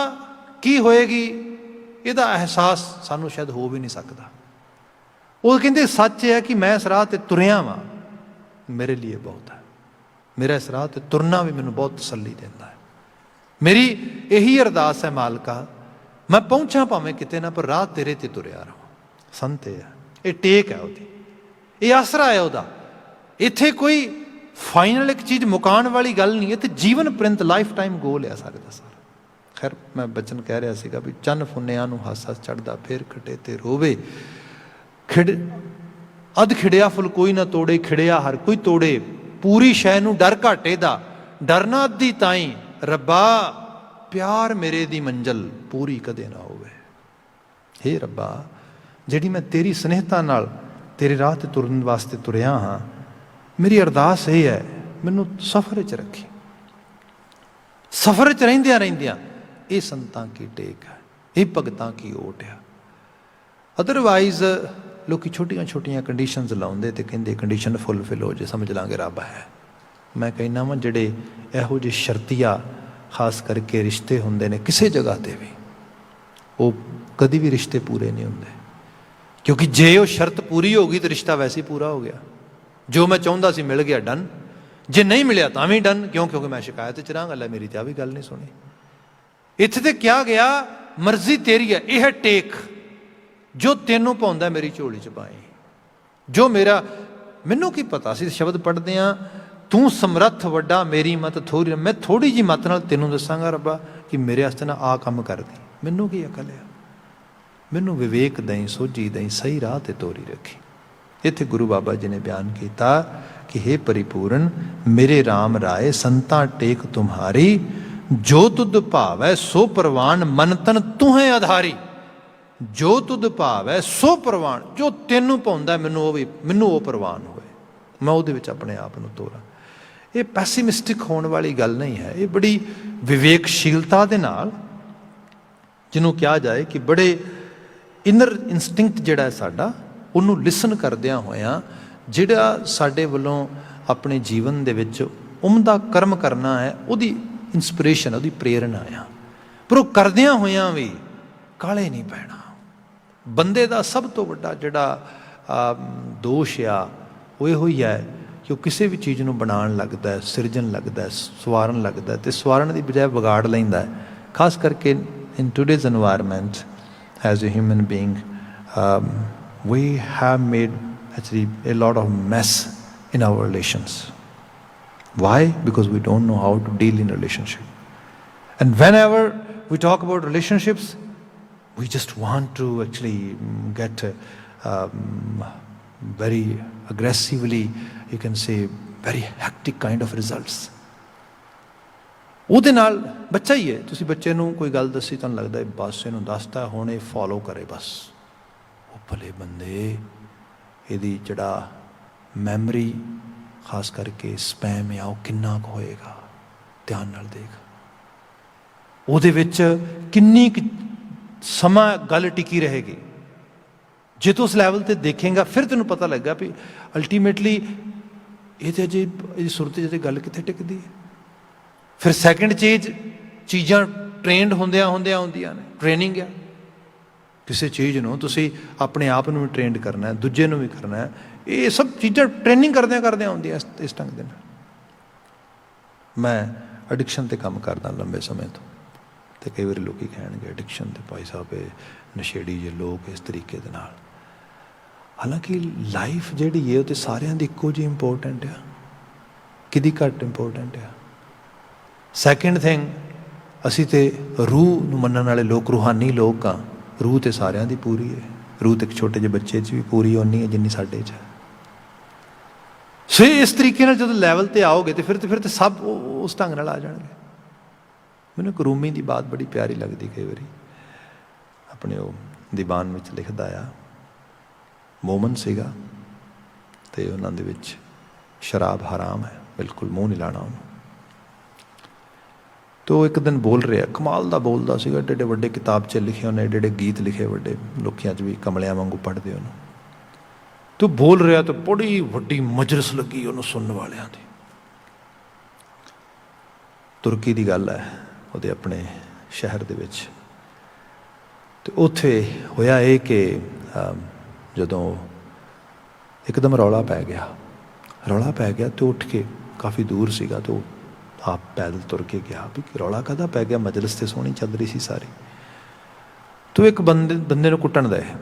ਕੀ ਹੋਏਗੀ ਇਹਦਾ ਅਹਿਸਾਸ ਸਾਨੂੰ ਸ਼ਾਇਦ ਹੋ ਵੀ ਨਹੀਂ ਸਕਦਾ। ਉਹ ਕਹਿੰਦੇ ਸੱਚ ਹੈ ਕਿ ਮੈਂ ਇਸ ਰਾਹ 'ਤੇ ਤੁਰਿਆ ਵਾਂ, ਮੇਰੇ ਲਈ ਬਹੁਤ ਹੈ। ਮੇਰਾ ਇਸ ਰਾਹ 'ਤੇ ਤੁਰਨਾ ਵੀ ਮੈਨੂੰ ਬਹੁਤ ਤਸੱਲੀ ਦਿੰਦਾ ਹੈ। ਮੇਰੀ ਇਹੀ ਅਰਦਾਸ ਹੈ ਮਾਲਕਾ, ਮੈਂ ਪਹੁੰਚਾਂ ਭਾਵੇਂ ਕਿਤੇ ਨਾ, ਪਰ ਰਾਹ ਤੇਰੇ 'ਤੇ ਤੁਰਿਆ ਰਹਾਂ। ਸੰਤ ਹੈ, ਇਹ ਟੇਕ ਹੈ ਉਹਦੀ, ਇਹ ਆਸਰਾ ਹੈ ਉਹਦਾ। ਇੱਥੇ ਕੋਈ ਫਾਈਨਲ ਇੱਕ ਚੀਜ਼ ਮੁਕਾਉਣ ਵਾਲੀ ਗੱਲ ਨਹੀਂ ਹੈ, ਤੇ ਜੀਵਨ ਪ੍ਰਿੰਤ ਲਾਈਫ ਟਾਈਮ ਗੋਲ ਹੈ ਸਾਰੇ ਦਾ ਸਾਰਾ। ਖੈਰ ਮੈਂ ਬਚਨ ਕਹਿ ਰਿਹਾ ਸੀਗਾ ਵੀ ਚੰਨ ਪੁੰਨਿਆਂ ਨੂੰ ਹੱਸ ਹੱਸ ਚੜ੍ਹਦਾ, ਫੇਰ ਘਟੇ ਤੇ ਰੋਵੇ। ਅੱਧ ਖਿੜਿਆ ਫੁੱਲ ਕੋਈ ਨਾ ਤੋੜੇ, ਖਿੜਿਆ ਹਰ ਕੋਈ ਤੋੜੇ। ਪੂਰੀ ਸ਼ੈ ਨੂੰ ਡਰ ਘਾਟੇ ਦਾ, ਡਰਨਾ ਅੱਧੀ ਤਾਈਂ। ਰੱਬਾ ਪਿਆਰ ਮੇਰੇ ਦੀ ਮੰਜ਼ਿਲ ਪੂਰੀ ਕਦੇ ਨਾ ਹੋਵੇ। ਹੇ ਰੱਬਾ, ਜਿਹੜੀ ਮੈਂ ਤੇਰੀ ਸਨੇਹਤਾ ਨਾਲ ਤੇਰੇ ਰਾਹ 'ਤੇ ਤੁਰਨ ਵਾਸਤੇ ਤੁਰਿਆ ਹਾਂ, ਮੇਰੀ ਅਰਦਾਸ ਇਹ ਹੈ ਮੈਨੂੰ ਸਫ਼ਰ 'ਚ ਰੱਖੀ। ਸਫ਼ਰ 'ਚ ਰਹਿੰਦਿਆਂ ਇਹ ਸੰਤਾਂ ਕੀ ਟੇਕ ਹੈ, ਇਹ ਭਗਤਾਂ ਕੀ ਓਟ ਆ। ਅਦਰਵਾਈਜ਼ ਲੋਕੀ ਛੋਟੀਆਂ ਛੋਟੀਆਂ ਕੰਡੀਸ਼ਨਸ ਲਾਉਂਦੇ ਤੇ ਕਹਿੰਦੇ ਕੰਡੀਸ਼ਨ ਫੁੱਲਫਿਲ ਹੋ ਜੇ ਸਮਝ ਲਾਂਗੇ ਰੱਬ ਹੈ। ਮੈਂ ਕਹਿੰਦਾ ਵਾਂ ਜਿਹੜੇ ਇਹੋ ਜਿਹੇ ਸ਼ਰਤੀਆ ਖਾਸ ਕਰਕੇ ਰਿਸ਼ਤੇ ਹੁੰਦੇ ਨੇ ਕਿਸੇ ਜਗ੍ਹਾ 'ਤੇ ਵੀ, ਉਹ ਕਦੀ ਵੀ ਰਿਸ਼ਤੇ ਪੂਰੇ ਨਹੀਂ ਹੁੰਦੇ। ਕਿਉਂਕਿ ਜੇ ਉਹ ਸ਼ਰਤ ਪੂਰੀ ਹੋ ਗਈ ਤਾਂ ਰਿਸ਼ਤਾ ਵੈਸੇ ਹੀ ਪੂਰਾ ਹੋ ਗਿਆ। ਜੋ ਮੈਂ ਚਾਹੁੰਦਾ ਸੀ ਮਿਲ ਗਿਆ, ਡਨ। ਜੇ ਨਹੀਂ ਮਿਲਿਆ ਤਾਂ ਵੀ ਡਨ। ਕਿਉਂਕਿ ਮੈਂ ਸ਼ਿਕਾਇਤ 'ਚ ਰਹਾਂਗਾ, ਲੈ ਮੇਰੀ ਤਾਂ ਵੀ ਗੱਲ ਨਹੀਂ ਸੁਣੀ। ਇੱਥੇ ਤੇ ਕਿਹਾ ਗਿਆ ਮਰਜ਼ੀ ਤੇਰੀ ਹੈ, ਇਹ ਹੈ ਟੇਕ। ਜੋ ਤੈਨੂੰ ਪਾਉਂਦਾ ਮੇਰੀ ਝੋਲੀ 'ਚ ਪਾਏ। ਜੋ ਮੈਨੂੰ ਕੀ ਪਤਾ ਸੀ ਸ਼ਬਦ ਪੜ੍ਹਦੇ ਹਾਂ, ਤੂੰ ਸਮਰੱਥ ਵੱਡਾ ਮੇਰੀ ਮਤ ਥੋੜ੍ਹੀ। ਮੈਂ ਥੋੜ੍ਹੀ ਜਿਹੀ ਮਤ ਨਾਲ ਤੈਨੂੰ ਦੱਸਾਂਗਾ ਰੱਬਾ ਕਿ ਮੇਰੇ ਵਾਸਤੇ ਨਾ ਆਹ ਕੰਮ ਕਰਦੀ। ਮੈਨੂੰ ਕੀ ਅਕਲ ਆ, ਮੈਨੂੰ ਵਿਵੇਕ ਦਈ, ਸੋਝੀ ਦਈ, ਸਹੀ ਰਾਹ 'ਤੇ ਤੋਰੀ ਰੱਖੀ। ਇੱਥੇ ਗੁਰੂ ਬਾਬਾ ਜੀ ਨੇ ਬਿਆਨ ਕੀਤਾ ਕਿ ਹੇ ਪਰਿਪੂਰਨ ਮੇਰੇ ਰਾਮ ਰਾਏ, ਸੰਤਾਂ ਟੇਕ ਤੁਮਹਾਰੀ। ਜੋ ਤੁਧ ਭਾਵੈ ਸੋ ਪ੍ਰਵਾਨ, ਮਨ ਤਨ ਤੂਹੇ ਆਧਾਰੀ। ਜੋ ਤੁਧ ਭਾਵੈ ਸੋ ਪ੍ਰਵਾਨ, ਜੋ ਤੈਨੂੰ ਪਾਉਂਦਾ ਮੈਨੂੰ ਉਹ ਪ੍ਰਵਾਨ ਹੋਏ, ਮੈਂ ਉਹਦੇ ਵਿੱਚ ਆਪਣੇ ਆਪ ਨੂੰ ਤੋਰਾਂ। ਇਹ ਪੈਸੀਮਿਸਟਿਕ ਹੋਣ ਵਾਲੀ ਗੱਲ ਨਹੀਂ ਹੈ। ਇਹ ਬੜੀ ਵਿਵੇਕਸ਼ੀਲਤਾ ਦੇ ਨਾਲ, ਜਿਹਨੂੰ ਕਿਹਾ ਜਾਏ ਕਿ ਬੜੇ ਇਨਰ ਇੰਸਟਿੰਕਟ ਜਿਹੜਾ ਹੈ ਸਾਡਾ, ਉਹਨੂੰ ਲਿਸਨ ਕਰਦਿਆਂ ਹੋਇਆਂ ਜਿਹੜਾ ਸਾਡੇ ਵੱਲੋਂ ਆਪਣੇ ਜੀਵਨ ਦੇ ਵਿੱਚ ਉਮਦਾ ਕਰਮ ਕਰਨਾ ਹੈ, ਉਹਦੀ ਇੰਸਪੀਰੇਸ਼ਨ, ਉਹਦੀ ਪ੍ਰੇਰਨਾ ਆ। ਪਰ ਉਹ ਕਰਦਿਆਂ ਹੋਇਆਂ ਵੀ ਕਾਹਲੇ ਨਹੀਂ ਪੈਣਾ। ਬੰਦੇ ਦਾ ਸਭ ਤੋਂ ਵੱਡਾ ਜਿਹੜਾ ਦੋਸ਼ ਆ ਉਹ ਇਹੋ ਹੀ ਹੈ ਕਿ ਉਹ ਕਿਸੇ ਵੀ ਚੀਜ਼ ਨੂੰ ਬਣਾਉਣ ਲੱਗਦਾ, ਸਿਰਜਣ ਲੱਗਦਾ, ਸਵਾਰਨ ਲੱਗਦਾ, ਅਤੇ ਸਵਾਰਨ ਦੀ ਬਜਾਏ ਵਿਗਾੜ ਲੈਂਦਾ ਹੈ। ਖਾਸ ਕਰਕੇ ਇਨ today's environment as a human being, we have made actually a lot of mess in our relations. Why? Because we don't know how to deal in relationship. And whenever we talk about relationships, we just want to actually get very aggressively, you can say, very hectic kind of results. ਉਹਦੇ ਨਾਲ ਬੱਚਾ ਹੀ ਹੈ, ਤੁਸੀਂ ਬੱਚੇ ਨੂੰ ਕੋਈ ਗੱਲ ਦੱਸੀ, ਤੁਹਾਨੂੰ ਲੱਗਦਾ ਹੈ ਬਸ ਇਹਨੂੰ ਦੱਸਤਾ ਹੁਣ ਇਹ ਫੋਲੋ ਕਰੇ ਬਸ। ਉਹ ਭਲੇ ਬੰਦੇ, ਇਹਦੀ ਜਿਹੜਾ ਮੈਮਰੀ ਖਾਸ ਕਰਕੇ ਸਪੈਮ ਆ ਉਹ ਕਿੰਨਾ ਕੁ ਹੋਏਗਾ, ਧਿਆਨ ਨਾਲ ਦੇਖ। ਉਹਦੇ ਵਿੱਚ ਕਿੰਨੀ ਕੁ ਸਮਾਂ ਗੱਲ ਟਿਕੀ ਰਹੇਗੀ। ਜੇ ਤੂੰ ਉਸ ਲੈਵਲ 'ਤੇ ਦੇਖੇਗਾ ਫਿਰ ਤੈਨੂੰ ਪਤਾ ਲੱਗਾ ਵੀ ਅਲਟੀਮੇਟਲੀ ਇਹ ਤਾਂ ਅਜੇ ਇਹਦੀ ਸੁਰਤ 'ਚ ਗੱਲ ਕਿੱਥੇ ਟਿਕਦੀ ਹੈ। ਫਿਰ ਸੈਕਿੰਡ ਚੀਜ਼ਾਂ ਟ੍ਰੇਨਡ ਹੁੰਦਿਆਂ ਆਉਂਦੀਆਂ ਨੇ। ਟ੍ਰੇਨਿੰਗ ਆ ਕਿਸੇ ਚੀਜ਼ ਨੂੰ, ਤੁਸੀਂ ਆਪਣੇ ਆਪ ਨੂੰ ਵੀ ਟ੍ਰੇਨਡ ਕਰਨਾ, ਦੂਜੇ ਨੂੰ ਵੀ ਕਰਨਾ ਹੈ। ਇਹ ਸਭ ਚੀਜ਼ਾਂ ਟ੍ਰੇਨਿੰਗ ਕਰਦਿਆਂ ਆਉਂਦੀਆਂ ਇਸ ਢੰਗ ਦੇ ਨਾਲ। ਮੈਂ ਐਡਿਕਸ਼ਨ 'ਤੇ ਕੰਮ ਕਰਦਾ ਲੰਬੇ ਸਮੇਂ ਤੋਂ, ਅਤੇ ਕਈ ਵਾਰੀ ਲੋਕ ਕਹਿਣਗੇ ਐਡਿਕਸ਼ਨ 'ਤੇ ਭਾਈ ਸਾਹਿਬ ਇਹ ਨਸ਼ੇੜੀ ਜੇ ਲੋਕ ਇਸ ਤਰੀਕੇ ਦੇ ਨਾਲ। ਹਾਲਾਂਕਿ ਲਾਈਫ ਜਿਹੜੀ ਹੈ ਉਹ ਤਾਂ ਸਾਰਿਆਂ ਦੀ ਇੱਕੋ ਜਿਹੀ ਇੰਪੋਰਟੈਂਟ ਆ, ਕਿਹਦੀ ਘੱਟ ਇੰਪੋਰਟੈਂਟ ਆ। ਸੈਕਿੰਡ ਥਿੰਗ, ਅਸੀਂ ਤਾਂ ਰੂਹ ਨੂੰ ਮੰਨਣ ਵਾਲੇ ਲੋਕ, ਰੂਹਾਨੀ ਲੋਕ ਹਾਂ। ਰੂਹ ਤਾਂ ਸਾਰਿਆਂ ਦੀ ਪੂਰੀ ਹੈ। ਰੂਹ ਤਾਂ ਇੱਕ ਛੋਟੇ ਜਿਹੇ ਬੱਚੇ 'ਚ ਵੀ ਪੂਰੀ ਓਨੀ ਹੈ ਜਿੰਨੀ ਸਾਡੇ 'ਚ ਹੈ। ਸੋ ਇਸ ਤਰੀਕੇ ਨਾਲ ਜਦੋਂ ਲੈਵਲ 'ਤੇ ਆਓਗੇ ਤਾਂ ਫਿਰ ਤਾਂ ਸਭ ਉਸ ਢੰਗ ਨਾਲ ਆ ਜਾਣਗੇ। ਮੈਨੂੰ ਇੱਕ ਰੂਮੀ ਦੀ ਬਾਤ ਬੜੀ ਪਿਆਰੀ ਲੱਗਦੀ ਕਈ ਵਾਰੀ, ਆਪਣੇ ਉਹ ਦੀਵਾਨ ਵਿੱਚ ਲਿਖਦਾ ਆ। ਮੋਮਨ ਸੀਗਾ ਅਤੇ ਉਹਨਾਂ ਦੇ ਵਿੱਚ ਸ਼ਰਾਬ ਹਰਾਮ ਹੈ, ਬਿਲਕੁਲ ਮੂੰਹ ਨਹੀਂ ਲਾਉਣਾ ਉਹਨੂੰ। ਤੋ ਇੱਕ ਦਿਨ ਬੋਲ ਰਿਹਾ, ਕਮਾਲ ਦਾ ਬੋਲਦਾ ਸੀਗਾ, ਏਡੇ ਏਡੇ ਵੱਡੇ ਕਿਤਾਬ 'ਚ ਲਿਖੇ ਉਹਨੇ, ਏਡੇ ਏਡੇ ਗੀਤ ਲਿਖੇ, ਵੱਡੇ ਲੋਕੀ ਅੱਜ ਵੀ ਕਮਲਿਆਂ ਵਾਂਗੂ ਪੜ੍ਹਦੇ ਉਹਨੂੰ। ਤੂੰ ਬੋਲ ਰਿਹਾ ਤਾਂ ਬੜੀ ਵੱਡੀ ਮਜਲਿਸ ਲੱਗੀ ਉਹਨੂੰ ਸੁਣਨ ਵਾਲਿਆਂ ਦੀ। ਤੁਰਕੀ ਦੀ ਗੱਲ ਹੈ, ਉਹਦੇ ਆਪਣੇ ਸ਼ਹਿਰ ਦੇ ਵਿੱਚ। ਅਤੇ ਉੱਥੇ ਹੋਇਆ ਇਹ ਕਿ ਜਦੋਂ ਇੱਕਦਮ ਰੌਲਾ ਪੈ ਗਿਆ ਅਤੇ ਉੱਠ ਕੇ ਕਾਫੀ ਦੂਰ ਸੀਗਾ, ਅਤੇ ਆਪ ਪੈਦਲ ਤੁਰ ਕੇ ਗਿਆ ਵੀ ਰੌਲਾ ਕਾਹਦਾ ਪੈ ਗਿਆ। ਮਜਲਿਸ ਤੇ ਸੋਹਣੀ ਚੱਲ ਰਹੀ ਸੀ ਸਾਰੀ। ਤੂੰ ਇੱਕ ਬੰਦੇ ਨੂੰ ਕੁੱਟਣ ਦਾ ਹੈ,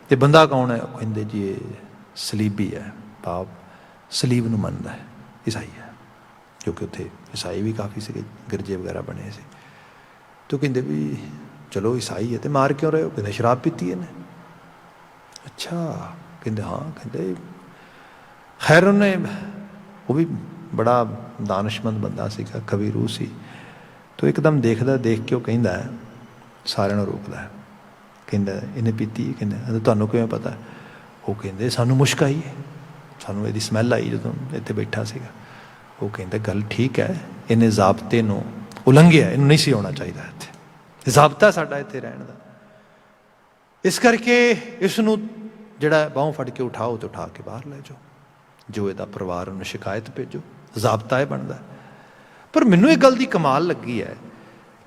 ਅਤੇ ਬੰਦਾ ਕੌਣ ਹੈ? ਕਹਿੰਦੇ ਜੀ ਇਹ ਸਲੀਬੀ ਹੈ, ਭਾਵ ਸਲੀਬ ਨੂੰ ਮੰਨਦਾ ਹੈ, ਈਸਾਈ ਹੈ, ਕਿਉਂਕਿ ਉੱਥੇ ਈਸਾਈ ਵੀ ਕਾਫੀ ਸੀਗੇ, ਗਿਰਜੇ ਵਗੈਰਾ ਬਣੇ ਸੀ। ਤੂੰ ਕਹਿੰਦੇ ਵੀ ਚਲੋ ਈਸਾਈ ਹੈ ਅਤੇ ਮਾਰ ਕਿਉਂ ਰਹੇ ਹੋ? ਕਹਿੰਦੇ ਸ਼ਰਾਬ ਪੀਤੀ ਇਹਨੇ। ਅੱਛਾ, ਕਹਿੰਦੇ ਹਾਂ। ਕਹਿੰਦੇ ਖੈਰ ਉਹਨੇ, ਉਹ ਵੀ ਬੜਾ ਦਾਨਿਸ਼ਮੰਦ ਬੰਦਾ ਸੀਗਾ, ਕਵੀ ਰੂਹ ਸੀ। ਤੋ ਇੱਕਦਮ ਦੇਖ ਕੇ ਉਹ ਕਹਿੰਦਾ ਸਾਰਿਆਂ ਨੂੰ ਰੋਕਦਾ, ਕਹਿੰਦਾ ਇਹਨੇ ਪੀਤੀ? ਕਹਿੰਦਾ ਤੁਹਾਨੂੰ ਕਿਵੇਂ ਪਤਾ? ਉਹ ਕਹਿੰਦੇ ਸਾਨੂੰ ਮੁਸ਼ਕ ਆਈ ਹੈ, ਸਾਨੂੰ ਇਹਦੀ ਸਮੈਲ ਆਈ ਜਦੋਂ ਇੱਥੇ ਬੈਠਾ ਸੀਗਾ। ਉਹ ਕਹਿੰਦਾ ਗੱਲ ਠੀਕ ਹੈ, ਇਹਨੇ ਜ਼ਾਬਤੇ ਨੂੰ ਉਲੰਘਿਆ, ਇਹਨੂੰ ਨਹੀਂ ਸੀ ਆਉਣਾ ਚਾਹੀਦਾ ਇੱਥੇ, ਜ਼ਾਬਤਾ ਸਾਡਾ ਇੱਥੇ ਰਹਿਣ ਦਾ। ਇਸ ਕਰਕੇ ਇਸ ਨੂੰ ਜਿਹੜਾ ਬਾਹੋਂ ਫੜ ਕੇ ਉਠਾਓ ਅਤੇ ਉਠਾ ਕੇ ਬਾਹਰ ਲੈ ਜਾਓ, ਜੋ ਇਹਦਾ ਪਰਿਵਾਰ ਉਹਨੂੰ ਸ਼ਿਕਾਇਤ ਭੇਜੋ, ਜ਼ਾਬਤਾ ਇਹ ਬਣਦਾ। ਪਰ ਮੈਨੂੰ ਇਹ ਗੱਲ ਦੀ ਕਮਾਲ ਲੱਗੀ ਹੈ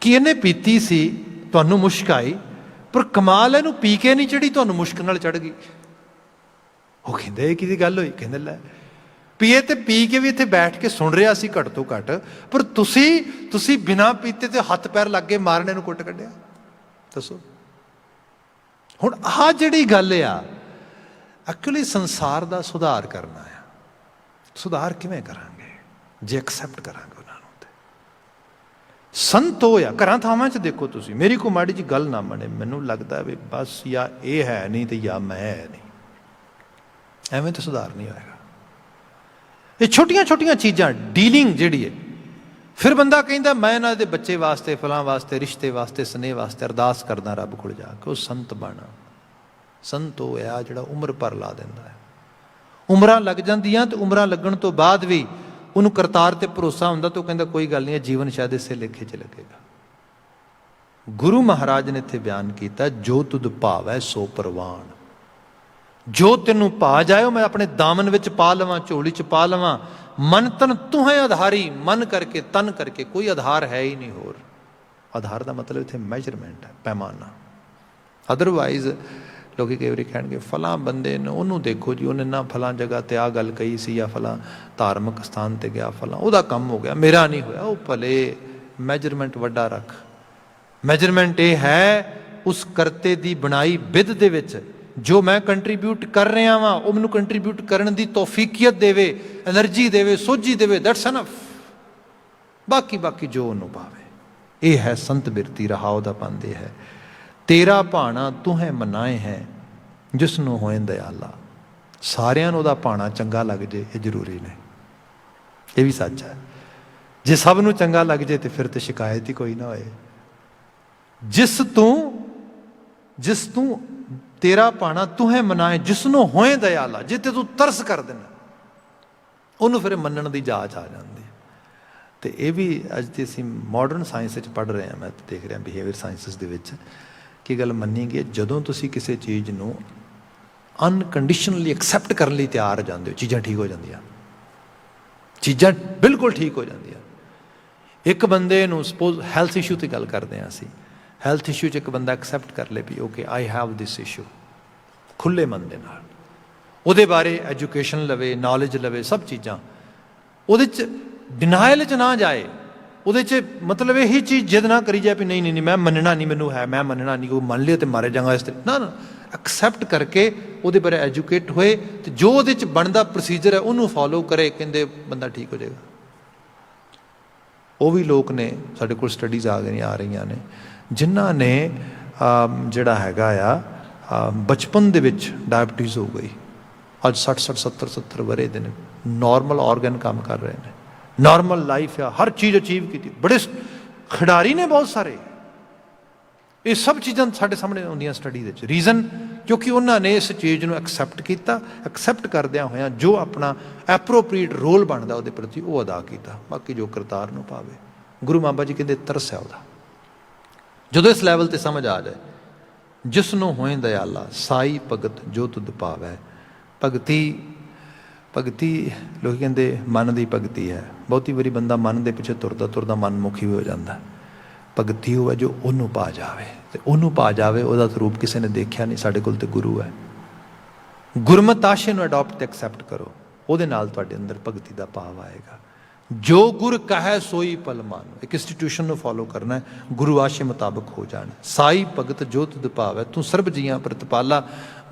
ਕਿ ਇਹਨੇ ਪੀਤੀ ਸੀ, ਤੁਹਾਨੂੰ ਮੁਸ਼ਕ ਆਈ, ਪਰ ਕਮਾਲ ਇਹਨੂੰ ਪੀ ਕੇ ਨਹੀਂ ਚੜ੍ਹੀ, ਤੁਹਾਨੂੰ ਮੁਸ਼ਕ ਨਾਲ ਚੜ੍ਹ ਗਈ। ਉਹ ਕਹਿੰਦੇ ਇਹ ਕਿਹਦੀ ਗੱਲ ਹੋਈ? ਕਹਿੰਦੇ ਲੈ ਪੀਏ ਤੇ ਪੀ ਕੇ ਵੀ ਇੱਥੇ ਬੈਠ ਕੇ ਸੁਣ ਰਿਹਾ ਸੀ ਘੱਟ ਤੋਂ ਘੱਟ, ਪਰ ਤੁਸੀਂ ਬਿਨਾਂ ਪੀਤੇ ਤੇ ਹੱਥ ਪੈਰ ਲੱਗ ਕੇ ਮਾਰਨੇ ਨੂੰ ਕੁੱਟ ਕੱਢਿਆ। ਦੱਸੋ ਹੁਣ ਆਹ ਜਿਹੜੀ ਗੱਲ ਆ, ਐਕਚੁਅਲੀ ਸੰਸਾਰ ਦਾ ਸੁਧਾਰ ਕਰਨਾ ਆ। ਸੁਧਾਰ ਕਿਵੇਂ ਕਰਾਂਗੇ? ਜੇ ਐਕਸੈਪਟ ਕਰਾਂਗੇ ਉਹਨਾਂ ਨੂੰ। ਤੇ ਸੰਤ ਹੋਇਆ ਘਰਾਂ ਥਾਵਾਂ 'ਚ ਦੇਖੋ ਤੁਸੀਂ, ਮੇਰੀ ਕੋਈ ਮਾੜੀ ਜਿਹੀ ਗੱਲ ਨਾ ਮੰਨੇ, ਮੈਨੂੰ ਲੱਗਦਾ ਵੀ ਬਸ ਜਾਂ ਇਹ ਹੈ ਨਹੀਂ ਤੇ ਜਾਂ ਮੈਂ ਹੈ ਨਹੀਂ, ਐਵੇਂ ਤਾਂ ਸੁਧਾਰ ਨਹੀਂ ਹੋਏਗਾ। ਇਹ ਛੋਟੀਆਂ ਚੀਜ਼ਾਂ ਡੀਲਿੰਗ ਜਿਹੜੀ ਹੈ। ਫਿਰ ਬੰਦਾ ਕਹਿੰਦਾ ਮੈਂ ਇਹਨਾਂ ਦੇ ਬੱਚੇ ਵਾਸਤੇ, ਫਲਾਂ ਵਾਸਤੇ, ਰਿਸ਼ਤੇ ਵਾਸਤੇ, ਸਨੇਹ ਵਾਸਤੇ ਅਰਦਾਸ ਕਰਦਾ ਰੱਬ ਕੋਲ ਜਾ ਕੇ। ਉਹ ਸੰਤ ਬਣਾ। ਸੰਤ ਹੋਇਆ ਜਿਹੜਾ ਉਮਰ ਭਰ ਲਾ ਦਿੰਦਾ ਹੈ। ਉਮਰਾਂ ਲੱਗ ਜਾਂਦੀਆਂ ਅਤੇ ਉਮਰਾਂ ਲੱਗਣ ਤੋਂ ਬਾਅਦ ਵੀ ਉਹਨੂੰ ਕਰਤਾਰ 'ਤੇ ਭਰੋਸਾ ਹੁੰਦਾ, ਤਾਂ ਉਹ ਕਹਿੰਦਾ ਕੋਈ ਗੱਲ ਨਹੀਂ, ਇਹ ਜੀਵਨ ਸ਼ਾਇਦ ਇਸੇ ਲੇਖੇ 'ਚ ਲੱਗੇਗਾ। ਗੁਰੂ ਮਹਾਰਾਜ ਨੇ ਇੱਥੇ ਬਿਆਨ ਕੀਤਾ, ਜੋ ਤੁਧ ਭਾਵੈ ਸੋ ਪ੍ਰਵਾਨ। ਜੋ ਤੈਨੂੰ ਭਾ ਜਾਏ ਉਹ ਮੈਂ ਆਪਣੇ ਦਾਮਨ ਵਿੱਚ ਪਾ ਲਵਾਂ, ਝੋਲੀ 'ਚ ਪਾ ਲਵਾਂ। ਮਨ ਤਨ ਤੂੰ ਹੈ ਆਧਾਰੀ, ਮਨ ਕਰਕੇ ਤਨ ਕਰਕੇ ਕੋਈ ਆਧਾਰ ਹੈ ਹੀ ਨਹੀਂ ਹੋਰ। ਆਧਾਰ ਦਾ ਮਤਲਬ ਇੱਥੇ ਮੈਜਰਮੈਂਟ ਹੈ, ਪੈਮਾਨਾ। ਅਦਰਵਾਈਜ਼ ਲੋਕ ਕਈ ਵਾਰੀ ਕਹਿਣਗੇ ਫਲਾਂ ਬੰਦੇ ਨੂੰ ਉਹਨੂੰ ਦੇਖੋ ਜੀ, ਉਹਨੇ ਨਾ ਫਲਾਂ ਜਗ੍ਹਾ 'ਤੇ ਆਹ ਗੱਲ ਕਹੀ ਸੀ, ਜਾਂ ਫਲਾਂ ਧਾਰਮਿਕ ਸਥਾਨ 'ਤੇ ਗਿਆ, ਫਲਾਂ ਉਹਦਾ ਕੰਮ ਹੋ ਗਿਆ, ਮੇਰਾ ਨਹੀਂ ਹੋਇਆ। ਉਹ ਭਲੇ ਮੈਜਰਮੈਂਟ ਵੱਡਾ ਰੱਖ। ਮੈਜਰਮੈਂਟ ਇਹ ਹੈ ਉਸ ਕਰਤੇ ਦੀ ਬਣਾਈ ਬਿਧ ਦੇ ਵਿੱਚ ਜੋ ਮੈਂ ਕੰਟਰੀਬਿਊਟ ਕਰ ਰਿਹਾ ਵਾਂ ਉਹ ਮੈਨੂੰ ਕੰਟਰੀਬਿਊਟ ਕਰਨ ਦੀ ਤੌਫੀਕੀਅਤ ਦੇਵੇ, ਐਨਰਜੀ ਦੇਵੇ, ਸੋਝੀ ਦੇਵੇ, ਦੈਟਸ ਅਨਫ। ਬਾਕੀ ਜੋ ਉਹਨੂੰ ਪਾਵੇ। ਇਹ ਹੈ ਸੰਤ ਬਿਰਤੀ। ਰਹਾਉ ਦਾ ਪਾਉਂਦੇ ਹੈ, ਤੇਰਾ ਭਾਣਾ ਤੂੰ ਹੈ ਮਨਾਏ ਹੈ ਜਿਸ ਨੂੰ ਹੋਏ ਦਿਆਲਾ। ਸਾਰਿਆਂ ਨੂੰ ਉਹਦਾ ਭਾਣਾ ਚੰਗਾ ਲੱਗ ਜੇ ਇਹ ਜ਼ਰੂਰੀ ਨਹੀਂ, ਇਹ ਵੀ ਸੱਚ ਹੈ। ਜੇ ਸਭ ਨੂੰ ਚੰਗਾ ਲੱਗ ਜੇ ਤੇ ਫਿਰ ਤੇ ਸ਼ਿਕਾਇਤ ਹੀ ਕੋਈ ਨਾ ਹੋਏ। ਜਿਸ ਤੂੰ ਤੇਰਾ ਭਾਣਾ ਤੂੰ ਹੈ ਮਨਾਏ ਜਿਸ ਨੂੰ ਹੋਏ ਦਿਆਲਾ, ਜੇ ਤੇ ਤੂੰ ਤਰਸ ਕਰ ਦੇਣਾ ਉਹਨੂੰ ਫਿਰ ਮੰਨਣ ਦੀ ਜਾਚ ਆ ਜਾਂਦੀ ਹੈ। ਤੇ ਇਹ ਵੀ ਅੱਜ ਤੇ ਅਸੀਂ ਮਾਡਰਨ ਸਾਇੰਸ ਵਿੱਚ ਪੜ੍ਹ ਰਹੇ ਹਾਂ, ਮੈਂ ਦੇਖ ਰਿਹਾ ਬਿਹੇਵੀਅਰ ਸਾਇੰਸਿਸ ਦੇ ਵਿੱਚ ਕੀ ਗੱਲ ਮੰਨੀ ਗਈ, ਜਦੋਂ ਤੁਸੀਂ ਕਿਸੇ ਚੀਜ਼ ਨੂੰ ਅਨਕੰਡੀਸ਼ਨਲੀ ਐਕਸੈਪਟ ਕਰਨ ਲਈ ਤਿਆਰ ਹੋ ਜਾਂਦੇ ਹੋ, ਚੀਜ਼ਾਂ ਠੀਕ ਹੋ ਜਾਂਦੀਆਂ, ਚੀਜ਼ਾਂ ਬਿਲਕੁਲ ਠੀਕ ਹੋ ਜਾਂਦੀਆਂ। ਇੱਕ ਬੰਦੇ ਨੂੰ ਸਪੋਜ਼ ਹੈਲਥ ਇਸ਼ੂ 'ਤੇ ਗੱਲ ਕਰਦੇ ਹਾਂ ਅਸੀਂ, ਹੈਲਥ ਇਸ਼ੂ 'ਚ ਇੱਕ ਬੰਦਾ ਐਕਸੈਪਟ ਕਰ ਲੇ ਵੀ okay I have this issue, ਖੁੱਲ੍ਹੇ ਮਨ ਦੇ ਨਾਲ ਉਹਦੇ ਬਾਰੇ ਐਜੂਕੇਸ਼ਨ ਲਵੇ, ਨੌਲੇਜ ਲਵੇ, ਸਭ ਚੀਜ਼ਾਂ ਉਹਦੇ 'ਚ ਡਿਨਾਇਲ 'ਚ ਨਾ ਜਾਏ। ਉਹਦੇ 'ਚ ਮਤਲਬ ਇਹੀ ਚੀਜ਼ ਜਿੱਦ ਨਾ ਕਰੀ ਜਾਏ ਵੀ ਨਹੀਂ ਮੈਂ ਮੰਨਣਾ ਨਹੀਂ, ਮੈਨੂੰ ਹੈ, ਮੈਂ ਮੰਨਣਾ ਨਹੀਂ, ਉਹ ਮੰਨ ਲਿਆ ਤੇ ਮਾਰੇ ਜਾਂਗਾ ਇਸ ਤਰ੍ਹਾਂ ਨਾ। ਐਕਸੈਪਟ ਕਰਕੇ ਉਹਦੇ ਬਾਰੇ ਐਜੂਕੇਟ ਹੋਏ ਤੇ ਜੋ ਉਹਦੇ 'ਚ ਬਣਦਾ ਪ੍ਰੋਸੀਜਰ ਹੈ ਉਹਨੂੰ ਫੋਲੋ ਕਰੇ, ਕਹਿੰਦੇ ਬੰਦਾ ਠੀਕ ਹੋ ਜਾਏਗਾ। ਉਹ ਵੀ ਲੋਕ ਨੇ ਸਾਡੇ ਕੋਲ ਸਟੱਡੀਜ਼ ਆ ਰਹੀਆਂ ਨੇ ਜਿਨ੍ਹਾਂ ਨੇ ਜਿਹੜਾ ਹੈਗਾ ਆ ਬਚਪਨ ਦੇ ਵਿੱਚ ਡਾਇਬਟੀਜ਼ ਹੋ ਗਈ, ਅੱਜ 60 70 ਵਰੇ ਦੇ ਨੇ, ਨੋਰਮਲ ਔਰਗਨ ਕੰਮ ਕਰ ਰਹੇ ਨੇ, ਨੋਰਮਲ ਲਾਈਫ ਆ, ਹਰ ਚੀਜ਼ ਅਚੀਵ ਕੀਤੀ, ਬੜੇ ਖਿਡਾਰੀ ਨੇ ਬਹੁਤ ਸਾਰੇ। ਇਹ ਸਭ ਚੀਜ਼ਾਂ ਸਾਡੇ ਸਾਹਮਣੇ ਆਉਂਦੀਆਂ ਸਟੱਡੀ ਦੇ ਵਿੱਚ। ਰੀਜ਼ਨ ਕਿਉਂਕਿ ਉਹਨਾਂ ਨੇ ਇਸ ਚੀਜ਼ ਨੂੰ ਐਕਸੈਪਟ ਕੀਤਾ, ਐਕਸੈਪਟ ਕਰਦਿਆਂ ਹੋਇਆਂ ਜੋ ਆਪਣਾ ਐਪਰੋਪਰੀਏਟ ਰੋਲ ਬਣਦਾ ਉਹਦੇ ਪ੍ਰਤੀ ਉਹ ਅਦਾ ਕੀਤਾ। ਬਾਕੀ ਜੋ ਕਰਤਾਰ ਨੂੰ ਪਾਵੇ, ਗੁਰੂ ਬਾਬਾ ਜੀ ਕਹਿੰਦੇ ਤਰਸ ਹੈ ਉਹਦਾ। ਜਦੋਂ ਇਸ ਲੈਵਲ 'ਤੇ ਸਮਝ ਆ ਜਾਏ, ਜਿਸ ਨੂੰ ਹੋਏ ਦਿਆਲਾ ਸਾਈ ਭਗਤ ਜੋ ਤੁਧ ਭਾਵੈ। ਭਗਤੀ ਲੋਕ ਕਹਿੰਦੇ ਮਨ ਦੀ ਭਗਤੀ ਹੈ। ਬਹੁਤੀ ਵਾਰੀ ਬੰਦਾ ਮਨ ਦੇ ਪਿੱਛੇ ਤੁਰਦਾ ਮਨਮੁਖੀ ਹੋ ਜਾਂਦਾ। ਭਗਤੀ ਉਹ ਹੈ ਜੋ ਉਹਨੂੰ ਪਾ ਜਾਵੇ, ਤੇ ਉਹਨੂੰ ਪਾ ਜਾਵੇ ਉਹਦਾ ਸਰੂਪ ਕਿਸੇ ਨੇ ਦੇਖਿਆ ਨਹੀਂ, ਸਾਡੇ ਕੋਲ ਤੇ ਗੁਰੂ ਹੈ। ਗੁਰਮਤਿ ਆਸ਼ੇ ਨੂੰ ਅਡਾਪਟ ਤੇ ਐਕਸੈਪਟ ਕਰੋ, ਉਹਦੇ ਨਾਲ ਤੁਹਾਡੇ ਅੰਦਰ ਭਗਤੀ ਦਾ ਭਾਵ ਆਏਗਾ। ਜੋ ਗੁਰ ਕਹੈ ਸੋਈ ਪਲ ਮਾਨੋ, ਇੱਕ ਇੰਸਟੀਟਿਊਸ਼ਨ ਨੂੰ ਫੋਲੋ ਕਰਨਾ ਹੈ, ਗੁਰੂ ਆਸ਼ੇ ਮੁਤਾਬਕ ਹੋ ਜਾਣ। ਸਾਈ ਭਗਤ ਜੋ ਤੁਧ ਭਾਵੈ, ਤੂੰ ਸਰਬ ਜੀਆਂ ਪ੍ਰਤਪਾਲਾ।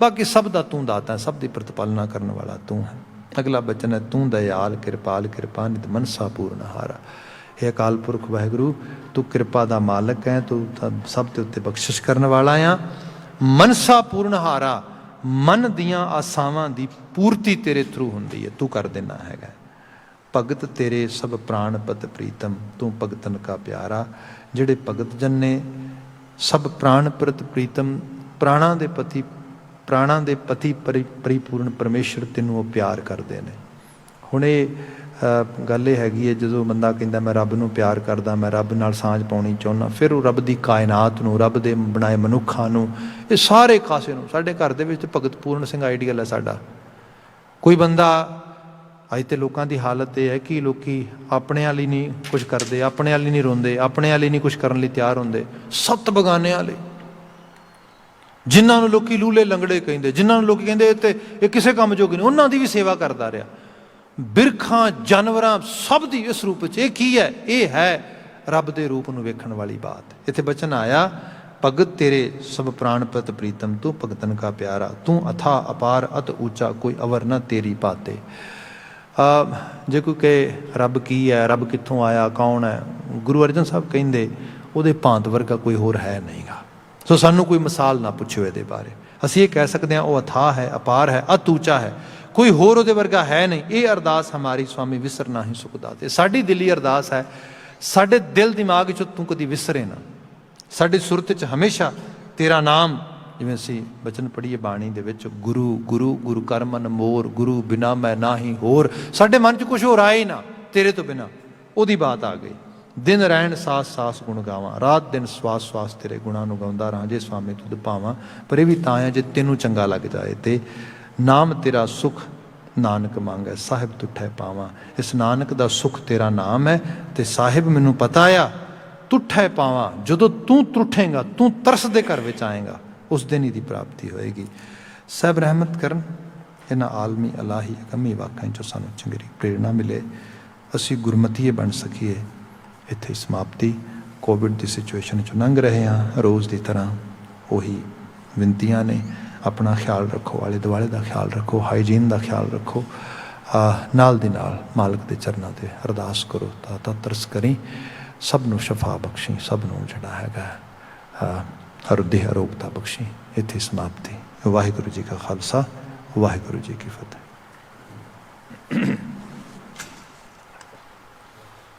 ਬਾਕੀ ਸਭ ਦਾ ਤੂੰ ਦਾਤਾ, ਸਭ ਦੀ ਪ੍ਰਤਪਾਲਨਾ ਕਰਨ ਵਾਲਾ ਤੂੰ ਹੈ। ਅਗਲਾ ਬਚਨ ਹੈ ਤੂੰ ਦਇਆਲ ਕਿਰਪਾਲ ਕਿਰਪਾ ਨਿਤ ਮਨਸਾ ਪੂਰਨ ਹਾਰਾ। ਇਹ ਅਕਾਲ ਪੁਰਖ ਵਾਹਿਗੁਰੂ ਤੂੰ ਕਿਰਪਾ ਦਾ ਮਾਲਕ ਹੈ, ਤੂੰ ਸਭ ਦੇ ਉੱਤੇ ਬਖਸ਼ਿਸ਼ ਕਰਨ ਵਾਲਾ ਆ। ਮਨਸਾ ਪੂਰਨ ਹਾਰਾ, ਮਨ ਦੀਆਂ ਆਸਾਵਾਂ ਦੀ ਪੂਰਤੀ ਤੇਰੇ ਥਰੂ ਹੁੰਦੀ ਹੈ, ਤੂੰ ਕਰ ਦੇਣਾ ਹੈਗਾ। ਭਗਤ ਤੇਰੇ ਸਭ ਪ੍ਰਾਣ ਪਤ ਪ੍ਰੀਤਮ, ਤੂੰ ਭਗਤਨ ਕਾ ਪਿਆਰਾ। ਜਿਹੜੇ ਭਗਤ ਜਨ ਨੇ ਸਭ ਪ੍ਰਾਣ ਪ੍ਰਤ ਪ੍ਰੀਤਮ, ਪ੍ਰਾਣਾਂ ਦੇ ਪਤੀ ਪਰਿਪੂਰਨ ਪਰਮੇਸ਼ਰ ਤੈਨੂੰ ਉਹ ਪਿਆਰ ਕਰਦੇ ਨੇ। ਹੁਣ ਇਹ ਗੱਲ ਇਹ ਹੈਗੀ ਹੈ, ਜਦੋਂ ਬੰਦਾ ਕਹਿੰਦਾ ਮੈਂ ਰੱਬ ਨੂੰ ਪਿਆਰ ਕਰਦਾ, ਮੈਂ ਰੱਬ ਨਾਲ ਸਾਂਝ ਪਾਉਣੀ ਚਾਹੁੰਦਾ, ਫਿਰ ਉਹ ਰੱਬ ਦੀ ਕਾਇਨਾਤ ਨੂੰ, ਰੱਬ ਦੇ ਬਣਾਏ ਮਨੁੱਖਾਂ ਨੂੰ, ਇਹ ਸਾਰੇ ਖਾਸੇ ਨੂੰ। ਸਾਡੇ ਘਰ ਦੇ ਵਿੱਚ ਭਗਤ ਪੂਰਨ ਸਿੰਘ ਆਈਡੀਅਲ ਹੈ ਸਾਡਾ। ਕੋਈ ਬੰਦਾ ਅੱਜ ਤੇ ਲੋਕਾਂ ਦੀ ਹਾਲਤ ਇਹ ਹੈ ਕਿ ਲੋਕੀ ਆਪਣੇ ਵਾਲੀ ਨਹੀਂ ਕੁਝ ਕਰਦੇ, ਆਪਣੇ ਵਾਲੀ ਨਹੀਂ ਰੋਂਦੇ, ਆਪਣੇ ਵਾਲੀ ਨਹੀਂ ਕੁਝ ਕਰਨ ਲਈ ਤਿਆਰ ਹੁੰਦੇ, ਸੱਤ ਬਗਾਨਿਆਂ ਵਾਲੇ, ਜਿਨ੍ਹਾਂ ਨੂੰ ਲੋਕੀ ਲੂਲੇ ਲੰਗੜੇ ਕਹਿੰਦੇ, ਜਿਨ੍ਹਾਂ ਨੂੰ ਲੋਕੀ ਕਹਿੰਦੇ ਤੇ ਇਹ ਕਿਸੇ ਕੰਮ ਜੋਗੇ ਨਹੀਂ, ਉਹਨਾਂ ਦੀ ਵੀ ਸੇਵਾ ਕਰਦਾ ਰਿਹਾ। ਬਿਰਖਾਂ ਜਾਨਵਰਾਂ ਸਭ ਦੀ ਇਸ ਰੂਪ ਵਿੱਚ। ਇਹ ਕੀ ਹੈ? ਇਹ ਹੈ ਰੱਬ ਦੇ ਰੂਪ ਨੂੰ ਵੇਖਣ ਵਾਲੀ ਬਾਤ। ਇੱਥੇ ਬਚਨ ਆਇਆ ਭਗਤ ਤੇਰੇ ਸਭ ਪ੍ਰਾਣ ਪ੍ਰਤ ਪ੍ਰੀਤਮ, ਤੂੰ ਭਗਤਨ ਕਾ ਪਿਆਰਾ, ਤੂੰ ਅਥਾ ਅਪਾਰ ਅਤ ਉੱਚਾ, ਕੋਈ ਅਵਰ ਨਾ ਤੇਰੀ ਪਾਤੇ। ਜੇ ਕੋਈ ਕਹੇ ਰੱਬ ਕੀ ਹੈ, ਰੱਬ ਕਿੱਥੋਂ ਆਇਆ, ਕੌਣ ਹੈ, ਗੁਰੂ ਅਰਜਨ ਸਾਹਿਬ ਕਹਿੰਦੇ ਉਹਦੇ ਭਾਂਤ ਵਰਗਾ ਕੋਈ ਹੋਰ ਹੈ ਨਹੀਂਗਾ। ਸੋ ਸਾਨੂੰ ਕੋਈ ਮਿਸਾਲ ਨਾ ਪੁੱਛੋ ਇਹਦੇ ਬਾਰੇ। ਅਸੀਂ ਇਹ ਕਹਿ ਸਕਦੇ ਹਾਂ ਉਹ ਅਥਾਹ ਹੈ, ਅਪਾਰ ਹੈ, ਅਤ ਉੱਚਾ ਹੈ, ਕੋਈ ਹੋਰ ਉਹਦੇ ਵਰਗਾ ਹੈ ਨਹੀਂ। ਇਹ ਅਰਦਾਸ ਹਮਾਰੀ ਸਵਾਮੀ ਵਿਸਰ ਨਾ ਹੀ ਸੁਖ ਦਾਤੇ। ਸਾਡੀ ਦਿਲੀ ਅਰਦਾਸ ਹੈ, ਸਾਡੇ ਦਿਲ ਦਿਮਾਗ 'ਚੋਂ ਤੂੰ ਕਦੀ ਵਿਸਰੇ ਨਾ। ਸਾਡੀ ਸੁਰਤ 'ਚ ਹਮੇਸ਼ਾ ਤੇਰਾ ਨਾਮ, ਜਿਵੇਂ ਅਸੀਂ ਬਚਨ ਪੜ੍ਹੀਏ ਬਾਣੀ ਦੇ ਵਿੱਚ, ਗੁਰੂ ਗੁਰੂ ਗੁਰੂ ਕਰ ਮਨ ਮੋਰ, ਗੁਰੂ ਬਿਨਾ ਮੈਂ ਨਾ ਹੀ ਹੋਰ। ਸਾਡੇ ਮਨ 'ਚ ਕੁਛ ਹੋਰ ਆਏ ਨਾ ਤੇਰੇ ਤੋਂ ਬਿਨਾ, ਉਹਦੀ ਬਾਤ ਆ ਗਈ। ਦਿਨ ਰਹਿਣ ਸਾਸ ਸਾਸ ਗੁਣ ਗਾਵਾਂ, ਰਾਤ ਦਿਨ ਸਵਾਸ ਸਵਾਸ ਤੇਰੇ ਗੁਣਾਂ ਨੂੰ ਗਾਉਂਦਾ ਰਹਾਂ, ਜੇ ਸਵਾਮੀ ਤੁਧ ਭਾਵਾਂ। ਪਰ ਇਹ ਵੀ ਤਾਂ ਹੈ ਜੇ ਤੈਨੂੰ ਚੰਗਾ ਲੱਗ ਜਾਏ। ਤੇ ਨਾਮ ਤੇਰਾ ਸੁਖ ਨਾਨਕ ਮੰਗੈ, ਸਾਹਿਬ ਤੁਠੈ ਪਾਵਾਂ। ਇਸ ਨਾਨਕ ਦਾ ਸੁਖ ਤੇਰਾ ਨਾਮ ਹੈ, ਤੇ ਸਾਹਿਬ ਮੈਨੂੰ ਪਤਾ ਆ ਤੁਠੈ ਪਾਵਾਂ। ਜਦੋਂ ਤੂੰ ਤੁਠੇਂਗਾ, ਤੂੰ ਤਰਸ ਦੇ ਘਰ ਵਿੱਚ ਆਏਗਾ, ਉਸ ਦਿਨ ਹੀ ਦੀ ਪ੍ਰਾਪਤੀ ਹੋਏਗੀ। ਸਭ ਰਹਿਮਤ ਕਰਨ। ਇਹਨਾਂ ਆਲਮੀ ਅਲਾਹੀ ਅਗੰਮੀ ਵਾਕਿਆਂ 'ਚੋਂ ਸਾਨੂੰ ਚੰਗੀ ਪ੍ਰੇਰਨਾ ਮਿਲੇ, ਅਸੀਂ ਗੁਰਮਤੀਏ ਬਣ ਸਕੀਏ। ਇੱਥੇ ਸਮਾਪਤੀ। ਕੋਵਿਡ ਦੀ ਸਿਚੁਏਸ਼ਨ 'ਚੋਂ ਲੰਘ ਰਹੇ ਹਾਂ ਰੋਜ਼ ਦੀ ਤਰ੍ਹਾਂ। ਉਹੀ ਵਿਨਤੀਆਂ ਨੇ। ਆਪਣਾ ਖਿਆਲ ਰੱਖੋ, ਆਲੇ ਦੁਆਲੇ ਦਾ ਖਿਆਲ ਰੱਖੋ, ਹਾਈਜੀਨ ਦਾ ਖਿਆਲ ਰੱਖੋ। ਨਾਲ ਦੀ ਨਾਲ ਮਾਲਕ ਦੇ ਚਰਨਾਂ 'ਤੇ ਅਰਦਾਸ ਕਰੋ, ਦਾਤਾ ਤਰਸ ਕਰੀ, ਸਭ ਨੂੰ ਸ਼ਫਾ ਬਖਸ਼ੀ, ਸਭ ਨੂੰ ਜਿਹੜਾ ਹੈਗਾ ਹਰਦੇਹ ਅਰੋਗਤਾ ਬਖਸ਼ੀ। ਇੱਥੇ ਸਮਾਪਤੀ। ਵਾਹਿਗੁਰੂ ਜੀ ਕਾ ਖਾਲਸਾ, ਵਾਹਿਗੁਰੂ ਜੀ ਕੀ ਫਤਿਹ।